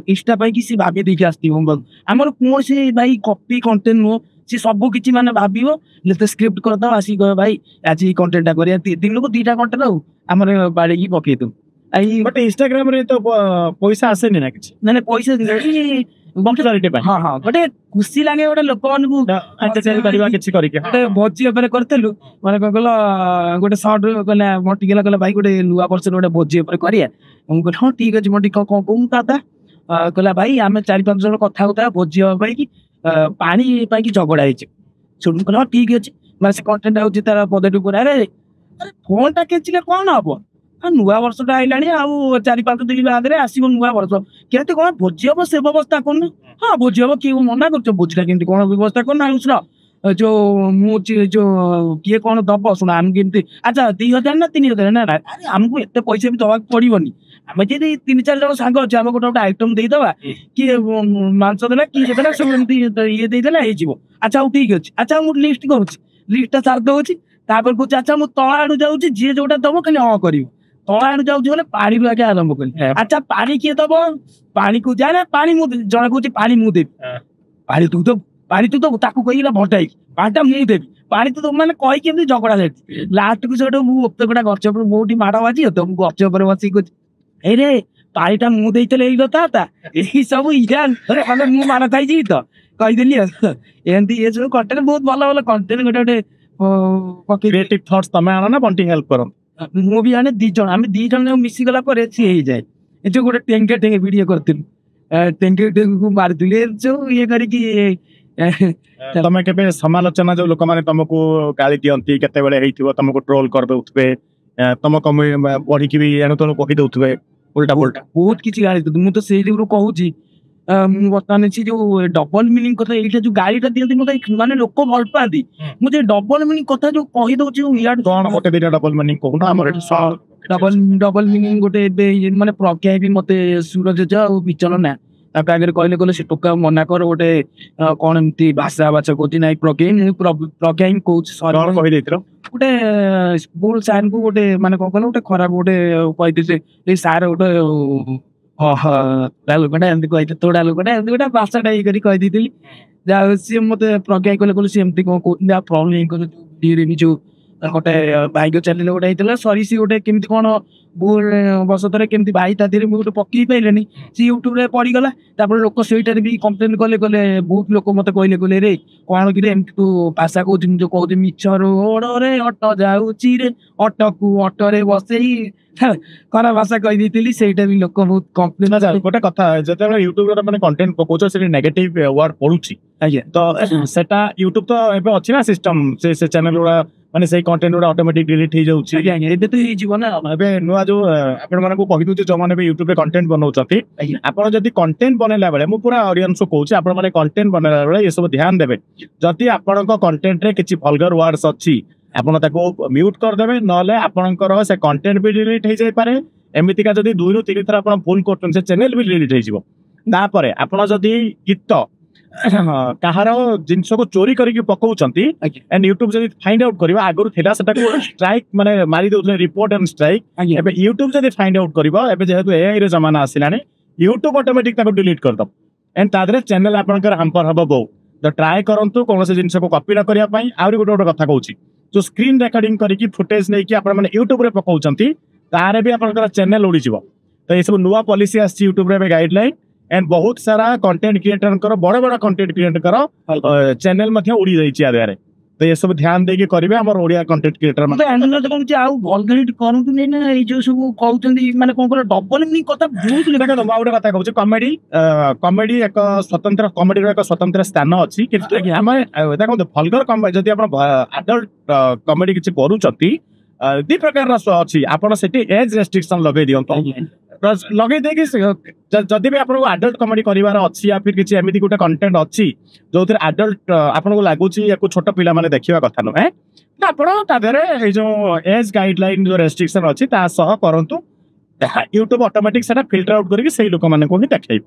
इंस्टा पई कि सी भाबी देखि आस्ती हम हमर कोन से भाई कॉपी कंटेंट नो सी सब किछि माने भाबियो लेते स्क्रिप्ट कर दो आसी गयो भाई आज ई कंटेंट करिया दिन को दीटा कंटेंट हो हमर बाड़ी की पके दो आई बट इंस्टाग्राम रे तो पैसा आसे नै ना किछि ना पैसा देई पॉपुलैरिटी पई हां हां गोटे खुशी लागे गोटे लोक मान को एंटरटेन करबा किछि करि के गोटे भोजी ऊपर करतेलु माने कहला गोटे शॉर्ट कहला मोटी गेला कहला भाई गोटे लुआ पर्सन गोटे भोजी ऊपर करिया हम कहला हां ठीक अछि मोटी कोन दादा कहला भाई आमे 4-5 जण कथा होता भोजी भाई की पानी पाई की झगड़ा है सुन कहला ठीक अछि माने से कंटेंट होछि तार पॉजिटिव पर अरे अरे फोन टा केचिले कोन हबो नुआ वर्ष टा आइलानी आ 4-5 दिन बाद रे आसीबो नुआ वर्ष केते कोन भोजी हबो से व्यवस्था कोन हां भोजी हबो की मना करछ भोजीटा केंती कोन व्यवस्था कोन ना सुन जो मु जो किए कोन दबो सुन हम केंती अच्छा 2000 ना 3000 ना अरे हमको एते पैसा भी दवा पड़िबोनी आमे जे 3-4 जण सांग अछि हम गोटे आइटम देई दबा कि मांस देला कि देला सब एंती ये देई देला हे जीवो अच्छा ठीक अछि अच्छा मु लिस्ट करूछि लिस्ट सार दोछि तापर को अच्छा मु तळा आडू जाउछि जे जोटा दबो खाली हां करियो तळा आडू जाउछि बोले पानी लागे आरंभ करी अच्छा पानी किए दबो पानी को जाने पानी मु जण कोछि पानी मु देबी पानी तू तो ताकू कहिला भटाई पाटा मु देबी पानी तो माने कहि केमती झगड़ा जाय लास्ट को सेटो मु उपतकटा गछ पर मोठी माडा बाजी तो मु गछ पर बसी को ए रे पानीटा मु देइतले एई लता एही सब इजान अरे माने मु माना थाई जी तो कहि देली एंती ये जो कंटेंट बहुत भलो कंटेंट गोटे क्रिएटिव थॉट्स तमे आना ना बंटी हेल्प करम मु भी आने 2 जण हम 2 जण मिसी गला पर सी हे जाय ए जो गोटे टेंके वीडियो करथिल टेंके को मार दिले जो ये करी कि तमे केबे समालोचना जो लोक माने तुमको गाली दियंती केते बेले हेइथिबो तुमको ट्रोल कर दोथबे तुम कम बढ़ी की भी एनो तो कहि दोथबे उल्टा उल्टा बहुत किछि गाली मु तो सेही लिगरो कहूची मु बताने छी जो डबल मीनिंग कथा एटा जो गालीटा दियंती मते माने लोक भल पादी मु जे डबल मीनिंग कथा जो कहि दोची यार कोन गोटे दिना डबल मीनिंग कहू हमर डबल मीनिंग गोटे माने प्रज्ञा भी मते सूरज जा और बिचन ना ताके आगे कहले से टोका मना कर गोटे कोन एमती भाषा बाचा कोती नै प्रज्ञा ही कहू सर कहि देतिरो गोटे स्कूल सार को गोटे माने कोन गोटे खराब गोटे कहि दिसे ए सार गोटे डालुकटा एमती कहि तो डालुकटा एमती गोटे भाषाटा ई करी कहि दितिली जा से मते प्रज्ञा कहले से एमती कोन कोती प्रॉब्लम कर धीरे भी जो गोटे भाई चैनल गोटे होता सरीसी गोटे केमती कौन भूल बसतर केमती भाई ता देहरे गोटे पकई पाइले सी यूट्यूब रे पड़गला लोक से भी कम्प्लेन कले कले बहुत लोक मत कहले कहले रे कौन कि एमती तू भाषा कहते जो कहते मिछ रोडे अट जाऊँगी रे अटकू अटरे बसई खरा भाषा कहीदी से भी लोक बहुत कम्प्लेन गोटे कथा जो यूट्यूब मैंने कंटेंट पकाउछ से नेगेटिव वर्ड पड़ुची तो सेटा यूट्यूब तो एबे अछि ना सिस्टम से चैनल गुड़ा माने से कंटेंट गुड़ा ऑटोमेटिक डिलीट हो जाउची एबे तो जीवन एबे नुआ जो आपण मानकु कहि दउची जो माने यूट्यूब रे कंटेंट बनाउछथि आपण जदी कंटेंट बनेला बेले मु पूरा ऑडियंस को कहूची आपण माने कंटेंट बनेला बेले ये सब ध्यान देबे जदी आपण को कंटेंट रे किछि वल्गर वर्ड्स अछि आपण ताको म्यूट कर देबे नले आपणकर से कंटेंट भी डिलीट हो जाय पारे एमितिका जदी 2 रु 3 थर आपण भूल करतन से चैनल भी डिलीट हो जिवो तापरे आपण जदी गीत कहार जिनस को चोरी करके पकाउछंती एंड यूट्यूब जदी फाइंड आउट करबा आगरु थिला सेटा को स्ट्राइक माने मारी दोले रिपोर्ट एंड स्ट्राइक एबे यूट्यूब जदी फाइंड आउट करबा एबे जेहेतु एआई रे जमाना आसिलानी यूट्यूब ऑटोमेटिक ताको डिलीट कर दब एंड तादरे चैनल आपनकर हमपर हबो बो तो ट्राई करंतु कोन से जिनस को कॉपी ना करिया पई आउरी गोटे गोटे कथा कहूची जो स्क्रीन रिकॉर्डिंग करके फुटेज नै कि आपण माने यूट्यूब रे पकाउछंती तारे भी आपनकर चैनल उड़ी जिवो तो ये सब नुवा पॉलिसी आछि यूट्यूब रे गाइडलाइन एंड बहुत सारा कंटेंट क्रिएटर कर बड़ बड़ कंटेंट क्रिएटर कर चैनल मध्य उड़ी जाइछि आधारे तो ये सब ध्यान दे के करिवे हमर ओडिया कंटेंट क्रिएटर मते एंडल तो कहूछि आ वल्गरिटी करंतु नै ना ए जो सब कहउछंती माने कोन कर डबल मीनिंग कथा बहुत लेखा तो माउडे कथा कहउछि कॉमेडी एक स्वतंत्र कॉमेडी रो एक स्वतंत्र स्थान अछि किंतु हम देखो वल्गर कॉमेडी जदी आपण एडल्ट कॉमेडी किछि करूछंती दी प्रकार रा अछि आपण सेठी एज रेस्ट्रिक्शन लगे दियंतो लगे दे जदि भी आपको एडल्ट कॉमेडी करिवार अछि या फिर किछि एमिति गोटे कंटेंट अछि जो एडल्ट आपको लागुछि या छोट पिला माने देखिबा कथा न है तो आपण तादरे ए जो एज गाइडलाइन जो रेस्ट्रिक्शन अछि ता सह करंतु यूट्यूब ऑटोमेटिक सेटा फिल्टर आउट करके सही लोक माने को ही देखाइ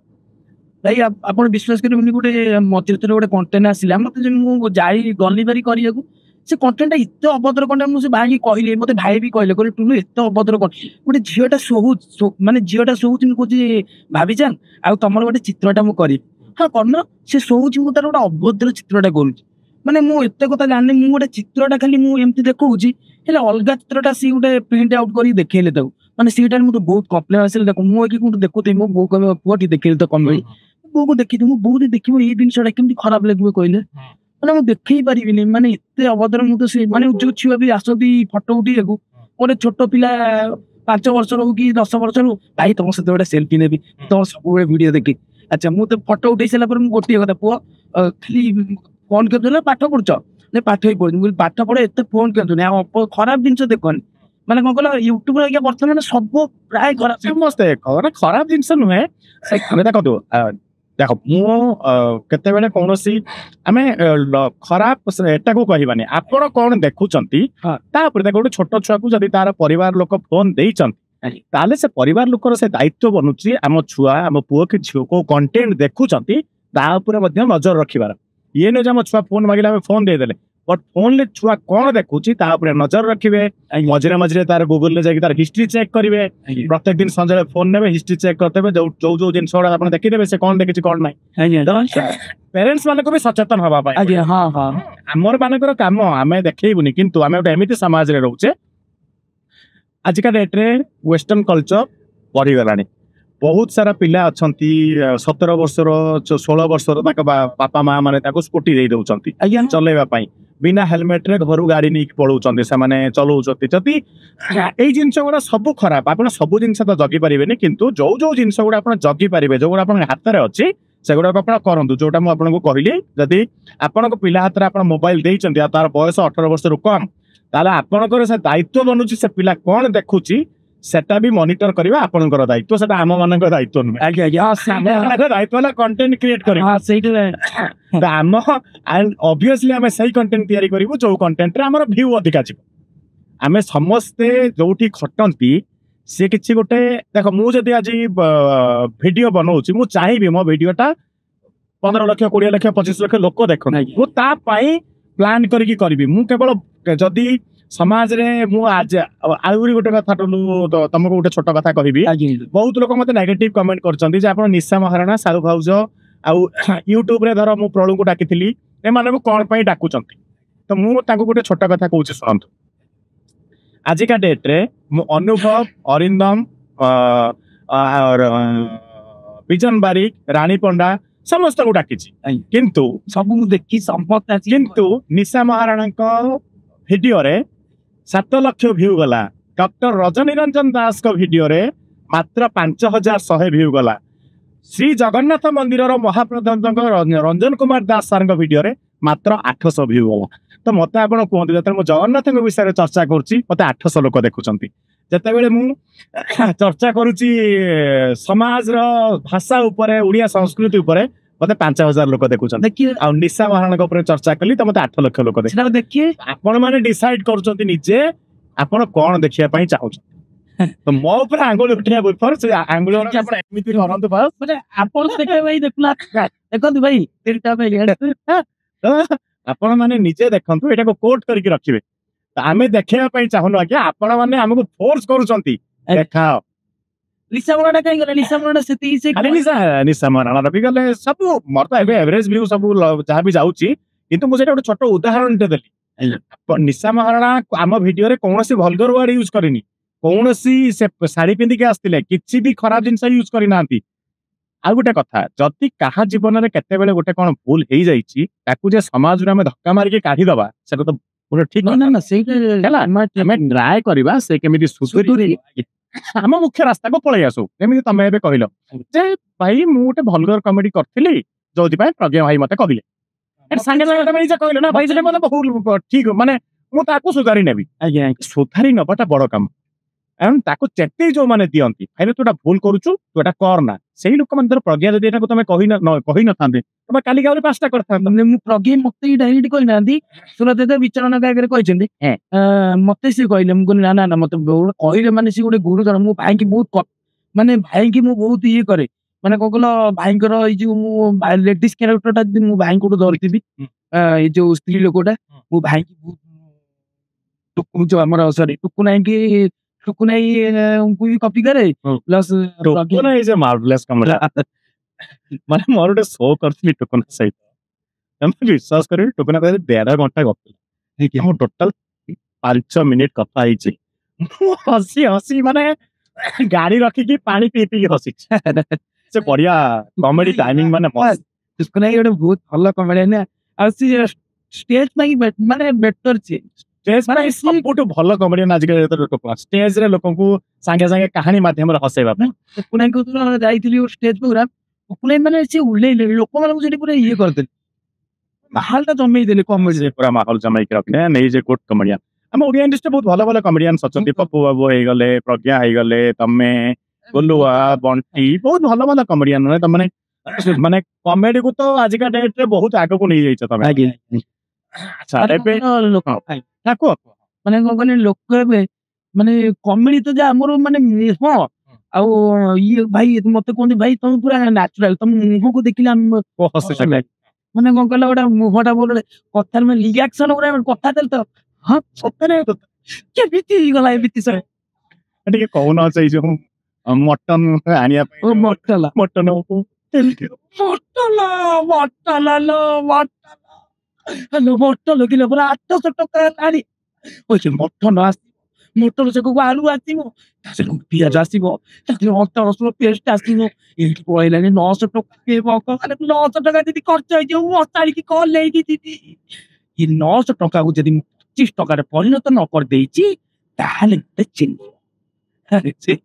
भाई आपण विश्वास करिबनी गोटे मचित्र गोटे कंटेंट आसिला मते जे मु जाई गली बारी करियाकू से कंटेंट इत्ते अभद्र कंटेंट मुझे भाई कहले मते भाई भी कहले कहले टुनु इत्ते अभद्र गोटे झीटा सोहु माने झीटा सोहुची मु कहूची भाभी जान आ तमर गोटे चित्रटा मु करी हाँ करना से सोहुची मु तार गोटे अभद्र चित्रटा करूची माने मु एत्ते कथा जानि मु गोटे चित्रटा खाली मु एमती देखौची हेले अलगा चित्रटा सी गोटे प्रिंट आउट करी देखेले ताऊ माने सीटा मु तो बहुत कंप्लेन आसिल देखो मु एकी कोन देखुते मु बो कहबो पुआटी देखेले तो कमेडी बो को देखि मु बो देखिबो ए दिनसटा केमती खराब लागबो कहले माने मु देखै परिबिनी माने एत्ते अभद्र मु तो से माने जो छुआ भी आसती फोटो उठियाकू गोटे छोट पिला 5 वर्ष रो कि 10 वर्ष रो भाई तुम से गोटे सेल्फी नेबी तुम सब वीडियो देखि अच्छा मु तो फोटो उठै सला पर मु गोटे कथा पुआ खाली फोन कर देला पाठ पढछ ने पाठ ही पढ मु पाठ पढे एत्ते फोन कर दुनिया खराब दिन देखन माने कोन कहला यूट्यूब रे क्या वर्तमान सब प्राय खराब समस्त खराब जिंस नुहे हमें देखो देख मुते बेले कौन आम खराब एटा को कहबानी आपण कौन देखुंती तापर गोटे छोट छुआ को जब तार परिवार लोक फोन देते से परिवार लोकर से दायित्व बनुची आम छुआ आम पुओ कि झील को कंटेंट देखुंती नजर रखिबार ये नहीं आम छुआ फोन मांगे फोन देदेले बट फोन ले छुआ कौन देखुची नजर रखिए मझे मझे तार गूगल ले जाकर हिस्ट्री चेक करेंगे प्रत्येक दिन संजय फोन ने हिस्ट्री चेक करते जो जो जो जिन देखीदे से कौन देखी कौन ना पेरेंट्स मान को भी सचेतन हवा आमर मानकर कम आम देखबूनी किंतु आम गोटे एमती समाज में रोचे आजिका डेट रे वेस्टर्न कल्चर बढ़ीगला बहुत सारा पिला अच्छा 17 वर्षर 16 वर्षर बापा माँ मैंने स्कूटी दे दौरान चलैवाई बिना हेलमेट रे घर गाड़ी नहीं पलाउं से चलाउं जदि यही जिनस गुड़ा सब खराब आप सब जिन तो जगी पारे किंतु जो जो जिनस गुड़ा आप जगी पारे जो गुड़ा हाथ में अच्छी से गुड़ा आप करूँ जोटा मुझे कहली जदि आपण पिला हाथ में आप मोबाइल देते तार बयस 18 वर्ष कम ताला आपणकर से दायित्व बनुची से पिला कौन देखुची सेटा भी मॉनिटर करबा आपनकर दायित्व सेटा आम मानक दायित्व नुहे आज्ञा आज्ञा दायित्व वाला कंटेंट क्रिएट करियो हां सेटा आम एंड ऑब्वियसली हमें सही कंटेंट तैयारी करिवो जो कंटेंट रे हमर व्यू अधिका छी हमें समस्ते जोठी खटंती से किछि गोटे देखो मु जदी आज वीडियो बनाउची मु चाहिबी मो वीडियोटा 15 लाख 20 लाख 25 लाख लोक देखन मु ता पई प्लान करके करबी मु केवल जदी समाज रे मु आज आउरी गोटे कथा तुमको गोटे छोट कथा कहबी बहुत लोक मते नेगेटिव कमेंट करचंती जे आपण निशा महाराणा साधु भाउज आउ यूट्यूब रे धर मु प्रळु को डाकिथिली ए माने को कोन पई डाकुचंती तो मु ताको गोटे छोट कथा कहूची सुनंतु आजिका डेट रे मु अनुभव अरिंदम विजन बारिक रानी पंडा समस्त को डाकी किंतु सब देखी समस्त किंतु निशा महाराणा भिडियो रे 7 लाख व्यू गला डॉक्टर रजनी रंजन दास को वीडियो रे मात्र 5100 व्यू गला श्री जगन्नाथ मंदिर महाप्रबंधक रंजन कुमार दास सर वीडियो रे मात्र 800 व्यू गला तो मत आप कहते जो जगन्नाथ विषय में चर्चा करुच्ची मत 800 लोक देखुंट जिते मु चर्चा करुच्ची समाज भाषा उपर ओडिया संस्कृति उपर मत 5000 लोक देखुं आ निशा महाराणा चर्चा कली तो मत 8 लाख लोक देखिए आपण मैंने डिसाइड कर निजे आपण कौन देखा चाहूँ तो मो ऊपर आंगुल उठा बिफोर से आंगुल एमती करंतु बस माने आपण देखै भाई देखला देखंतु भाई तीनटा पे आपण माने निजे देखंतु एटा को कोट करके रखिबे तो आमे देखिया पई चाहनु आज्ञा आपण माने हमको फोर्स करूचंती देखाओ लिसा मराडा काई गले लिसा मराडा सेती से खाली निशा मराडा रबी गले सब मोर तो एबे एवरेज व्यू सब जहां भी जाउची किंतु मु सेटा छोटो उदाहरण दे देली निशा महाराणा आम वीडियो रे कोनोसी वल्गर वर्ड यूज करिनी कोनोसी से साड़ी पिंदी के आस्तिले किछि भी खराब जिंस यूज करि नांती आ गोटे कथा जदि कहा जीवन में केते बेले गोटे कोन भूल हेई जाईची ताकू जे समाज रे हमें धक्का मार के काढी दबा सेटा तो पूरा ठीक ना ना सेटा हला हमें ट्राई करबा से केमिति सुतुरी हम मुख्य रास्ता को पळै आसु केमिति तमे एबे कहिलो जे भाई मु गोटे वल्गर कॉमेडी करथिली जोति पय प्रज्ञा भाई मते कहिले ए संगे संगे तमे जे कहिलो ना भाई जे मते बहुत ठीक माने मु ताकू सुधारी नेबी आज्ञा सुधारी नबाटा बड़ काम एवं ताको चेते जो माने दियंती फाइले तोटा भूल करूछु तोटा कर ना सेही लोक मन प्रज्ञा जदि एटा को तमे कहि न थांते तमे काली गावरे पास्ता करथा मु प्रज्ञा मते डायरेक्ट कहि नांदी सुनते त विचारणा कागरे कहिसेंदी मते से कहिले मु ना ना मते कहिले माने से गोटे गुरुजन मु भाई की बहुत माने भाई की मु बहुत ये करे माने कोकलो भाई कर ई जो मु लेडीज कैरेक्टर ता मु भाई को धरतिबी ए जो स्त्री लोकोटा मु भाई की बहुत टुकु जो हमर सॉरी टुकु नाही की टुकु नाही उनको भी कॉपी करे प्लस टुकु नाही जे मार्वलेस कमरा माने मोर गोटे शो करथली टुकु सहित हम विश्वास करे टुकु ना 1.5 घंटा गप हम टोटल 5 मिनिट कथा आइछि हसी हसी माने गाड़ी रखी की पानी पी पी हसी से बढ़िया कॉमेडी टाइमिंग माने मस्त टुकु नाही गोटे बहुत भलो कॉमेडी ना आ स्टेज माने बेटर छे स्टेज माने सबुठ भल कमेडियन आज स्टेज रे लोक को संगे संगे कहानी माध्यम हसैबा पुणे को जाइथिली स्टेज प्रोग्राम पुणे माने से उल्ले लोक माने जेडी पूरा ये करदे माहौल ता जमै देले कॉमेडी से पूरा माहौल जमै के रखने नै जे गुड कमेडियन हम ओडिया इंडस्ट्री बहुत भल भल कमेडियन सचंती पप्पू बाबू हे गले प्रज्ञा हे गले तमे गोलुआ बंटी बहुत भल भल कमेडियन ने तमने माने कॉमेडी को तो आज का डेट रे बहुत आगे को नहीं जाइछ तमे अच्छा एबे लोक ताको माने कोन लोक एबे माने कॉमेडी तो जा हमरो माने हां आ ये भाई मते कोन भाई तुम पूरा नेचुरल तुम मुंह को देखिला हम को हसे सके माने कोन कहला ओडा मुहटा बोल कथा में रिएक्शन ओडा कथा चल तो हां सतरे तो के बीती गला बीती से एटे कोन छै जो मटन आनिया ओ मटला मटन को मटला मटला लो मटला हेलो मटन किलो पूरा 800 टका आनी ओइ मटन आसी मटन से को आलू आसीबो तासे पियाज आसीबो तासे मटन रसुन पेस्ट आसीबो एठी पळैलानी 900 टका के बक खाली 900 टका दीदी खर्च होई जो मसाली की कॉल ले की दीदी ये 900 टका को जदी 25 टका रे परिणत न कर देइची ताले ते चिन्नी अरे से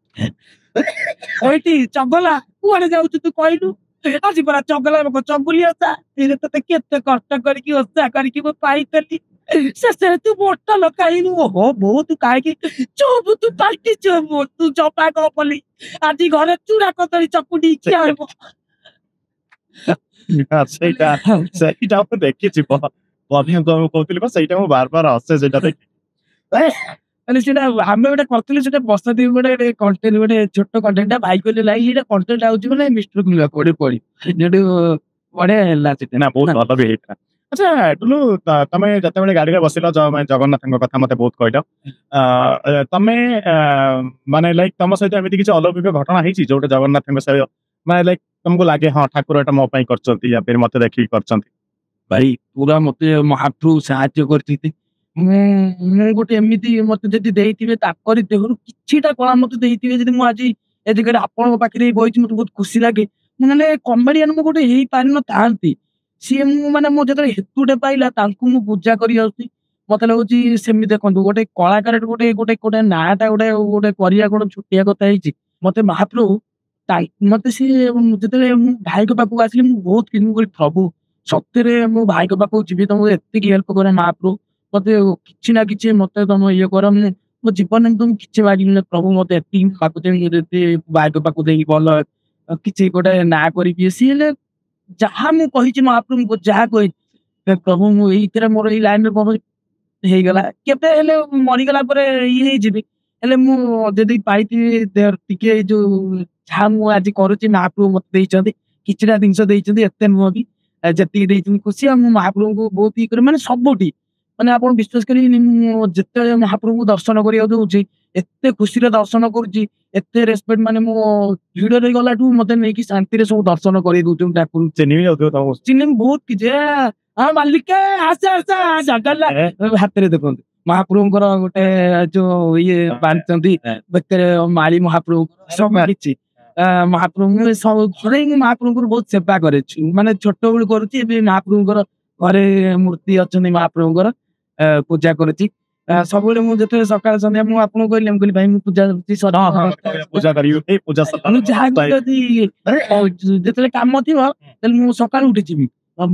ओइटी चगला कुआडे जाउ तू कहलु आज बड़ा चगला को चगुलिया ता एरे तते केते कष्ट करकी ओसा करकी वो पाई करली से तू मोटा लकाइनु हो बहुत काहे की चोब तू पाल्टी चोब तू चपा को पली आज घरे चूड़ा कतरी चकुडी किया हो सेटा सेटा को देखि छी बबिया को कहतली सेटा मो बार बार हसे सेटा देख अने सेटा हमें बेटा करतले सेटा बस्ता दी बेटा कंटेंट बेटा छोटो कंटेंट भाई को लाई एटा कंटेंट आउची माने मिस्टर कुला कोडे पड़ी जेडू बड़े हल्ला सेटा ना बहुत भलो भी हेता अच्छा टुलु तमे जते बेले गाड़ी रे बसिलो जगन्नाथ कथा मते बहुत कहलो तमे माने लाइक तम सहित एमिति किछ अलौकिक घटना हिची जोटे जगन्नाथ सहित माने लाइक तुमको लागे हां ठाकुर एटा मो पई करचंती या फिर मते देखि करचंती भाई पूरा मते महाप्रभु साहाय्य करथि ମୁଁ ଗୋଟେ ଏମିତି ମତେ ଯଦି ଦେଇଥିବେ ତାଙ୍କରି ଦେହରୁ କିଛିଟା କଳା ମତେ ଦେଇଥିବେ ଯଦି ମୁଁ ଆଜି ଏ ଜାଗାରେ ଆପଣଙ୍କ ପାଖରେ ବଇଛି ମତେ ବହୁତ ଖୁସି ଲାଗେ। ମାନେ କମେଡିଆନ ମୁଁ ଗୋଟେ ହେଇପାରିନଥାନ୍ତି ସିଏ ମୁଁ ମାନେ ମୋ ଯେତେବେଳେ ହେତୁଟେ ପାଇଲା ତାଙ୍କୁ ମୁଁ ପୂଜା କରି ଆସୁଛି। ମତେ ଲାଗୁଛି ସେମିତି ଦେଖନ୍ତୁ ଗୋଟେ କଳାକାର ଗୋଟେ ଗୋଟେ ଗୋଟେ ନାଁଟା ଗୋଟେ ଗୋଟେ କରିବା ଗୋଟେ ଛୋଟିଆ କଥା ହେଇଛି। ମତେ ମହାପ୍ରଭୁ ମତେ ସିଏ ଯେତେବେଳେ ମୁଁ ଭାଇଙ୍କ ପାଖକୁ ଆସିଲି ମୁଁ ବହୁତ କିଛି ମୁଁ କହିଲି ପ୍ରଭୁ ସତରେ ମୁଁ ଭାଇଙ୍କ ପାଖକୁ ଯିବି ତମକୁ ଏତିକି ହେଲ୍ପ କରେ ମହାପ୍ରଭୁ ମତେ କିଛି ନା କିଛି ମତେ ତମ ଇଏ କର ମୁଁ ମୋ ଜୀବନରେ ତ ମୁଁ କିଛି ମାଗିନି ପ୍ରଭୁ ମତେ ଏତିକି ପାଖକୁ ଯଦି ଭାଇଙ୍କ ପାଖକୁ ଦେଇକି ଭଲ କିଛି ଗୋଟେ ନାଁ କରିବି ସିଏ ହେଲେ ଯାହା ମୁଁ କହିଛି ମହାପ୍ରଭୁଙ୍କୁ ଯାହା କହିଛି ପ୍ରଭୁ ମୁଁ ଏଇଥିରେ ମୋର ଏଇ ଲାଇନରେ ହେଇଗଲା କେବେ ହେଲେ ମରିଗଲା ପରେ ଇଏ ହେଇଯିବି ହେଲେ ମୁଁ ଯଦି ପାଇଥିବି ଟିକେ ଏଇ ଯୋଉ ଯାହା ମୁଁ ଆଜି କରୁଛି ମହାପ୍ରଭୁ ମତେ ଦେଇଛନ୍ତି କିଛିଟା ଜିନିଷ ଦେଇଛନ୍ତି ଏତେ ନୁହଁ ବି ଯେତିକି ଦେଇଛନ୍ତି ଖୁସି ଆଉ ମୁଁ ମହାପ୍ରଭୁଙ୍କୁ ବହୁତ ଇଏ କରେ ମାନେ ସବୁଠି ମାନେ ଆପଣ ବିଶ୍ୱାସ କରିବେନି ମୁଁ ଯେତେବେଳେ ମହାପ୍ରଭୁଙ୍କୁ ଦର୍ଶନ କରିବାକୁ ଯାଉଛି ଏତେ ଖୁସିରେ ଦର୍ଶନ କରୁଛି ଏତେ ରେସପେକ୍ଟ ମାନେ ମୋ ଭିଡରେ ଗଲାଠୁ ମତେ ନେଇକି ଶାନ୍ତିରେ ସବୁ ଦର୍ଶନ କରେଇ ଦଉଛନ୍ତି ଠାକୁର ଚିହ୍ନି ବି ଯାଉଥିବ ତମକୁ। ଚିହ୍ନି ବହୁତ କିଛି ହଁ ମାଲିକ ଆସେ ଆସେ ଜଗନ୍ନାଥ ହାତରେ ଦେଖନ୍ତୁ ମହାପ୍ରଭୁଙ୍କର ଗୋଟେ ଯୋଉ ଇଏ ବାନ୍ଧିଛନ୍ତି ବେକରେ ମାଳି ମହାପ୍ରଭୁଙ୍କର ସବୁ କିଛି ମହାପ୍ରଭୁଙ୍କୁ ସବୁ ଘରେ ମୁଁ ମହାପ୍ରଭୁଙ୍କର ବହୁତ ସେବା କରେ ମାନେ ଛୋଟବେଳୁ କରୁଛି ଏବେ ମହାପ୍ରଭୁଙ୍କର ଘରେ ମୂର୍ତ୍ତି ଅଛନ୍ତି ମହାପ୍ରଭୁଙ୍କର ପୂଜା କରୁଛି ସବୁବେଳେ ମୁଁ ଯେତେବେଳେ ସକାଳ ସନ୍ଧ୍ୟା ମୁଁ ଆପଣଙ୍କୁ କହିଲି ମୁଁ କହିଲି ଭାଇ ମୁଁ ପୂଜା ପୂଜା କରିବି ପୂଜା ମୁଁ ଯାହା ଯଦି ଯେତେବେଳେ କାମ ଥିବ ତାହେଲେ ମୁଁ ସକାଳୁ ଉଠିଯିବି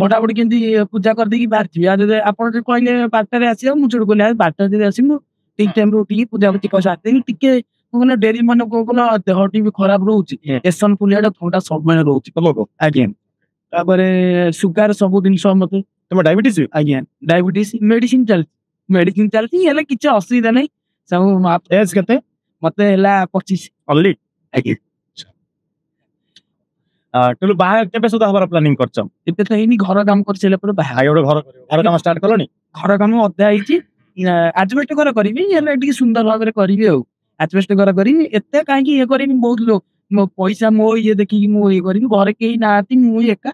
ବଢାବଢି କେମିତି ପୂଜା କରିଦେଇକି ବାହାରିଥିବି ଆଉ ଯଦି ଆପଣ ଯଦି କହିଲେ 5ଟାରେ ଆସିବ ମୁଁ ସେଠୁ କହିଲି 5ଟା ଯଦି ଆସିବି ମୁଁ ଠିକ ଟାଇମରେ ଉଠିକି ପୂଜା ସାରିଦେବି ଟିକେ ମାନେ ଡେରି ମାନେ କଣ କହିଲ ଦେହଟି ବି ଖରାପ ରହୁଛି ଏସନ ଫୁଲିଆଟା ଥଣ୍ଡା ସବୁବେଳେ ରହୁଛି ଆଜ୍ଞା ତାପରେ ସୁଗାର ସବୁ ଜିନିଷ ମତେ ତମ ଡାଇବେଟିସ ଆଜ୍ଞା ଡାଇବେଟିସ ମେଡିସିନ ଚାଲିଛି ହେଲେ କିଛି ଅସୁବିଧା ନାହିଁ ସବୁ ଏଜ କେତେ ମତେ ହେଲା 25 ଅଲି ଆଜ୍ଞା କିନ୍ତୁ ବାହା କେବେ ସୁଧା ହବାର ପ୍ଲାନିଂ କରିଛ? ଏବେ ତ ହେଇନି ଘର କାମ କରିସାରିଲା ପରେ ବାହା ଗୋଟେ ଘର କାମ ଷ୍ଟାର୍ଟ କଲଣି? ଘର କାମ ଅଧା ହେଇଛି ଆଜବେଷ୍ଟ ଘର କରିବି ହେଲେ ଟିକେ ସୁନ୍ଦର ଭାବରେ କରିବି ଆଉ ଆଜବେଷ୍ଟ ଘର କରିବି ଏତେ କାହିଁକି ଇଏ କରିବି ବହୁତ ମୋ ପଇସା ମୋ ଇଏ ଦେଖିକି ମୁଁ ଇଏ କରିବି ଘରେ କେହି ନାହାନ୍ତି ମୁଁ ଏକା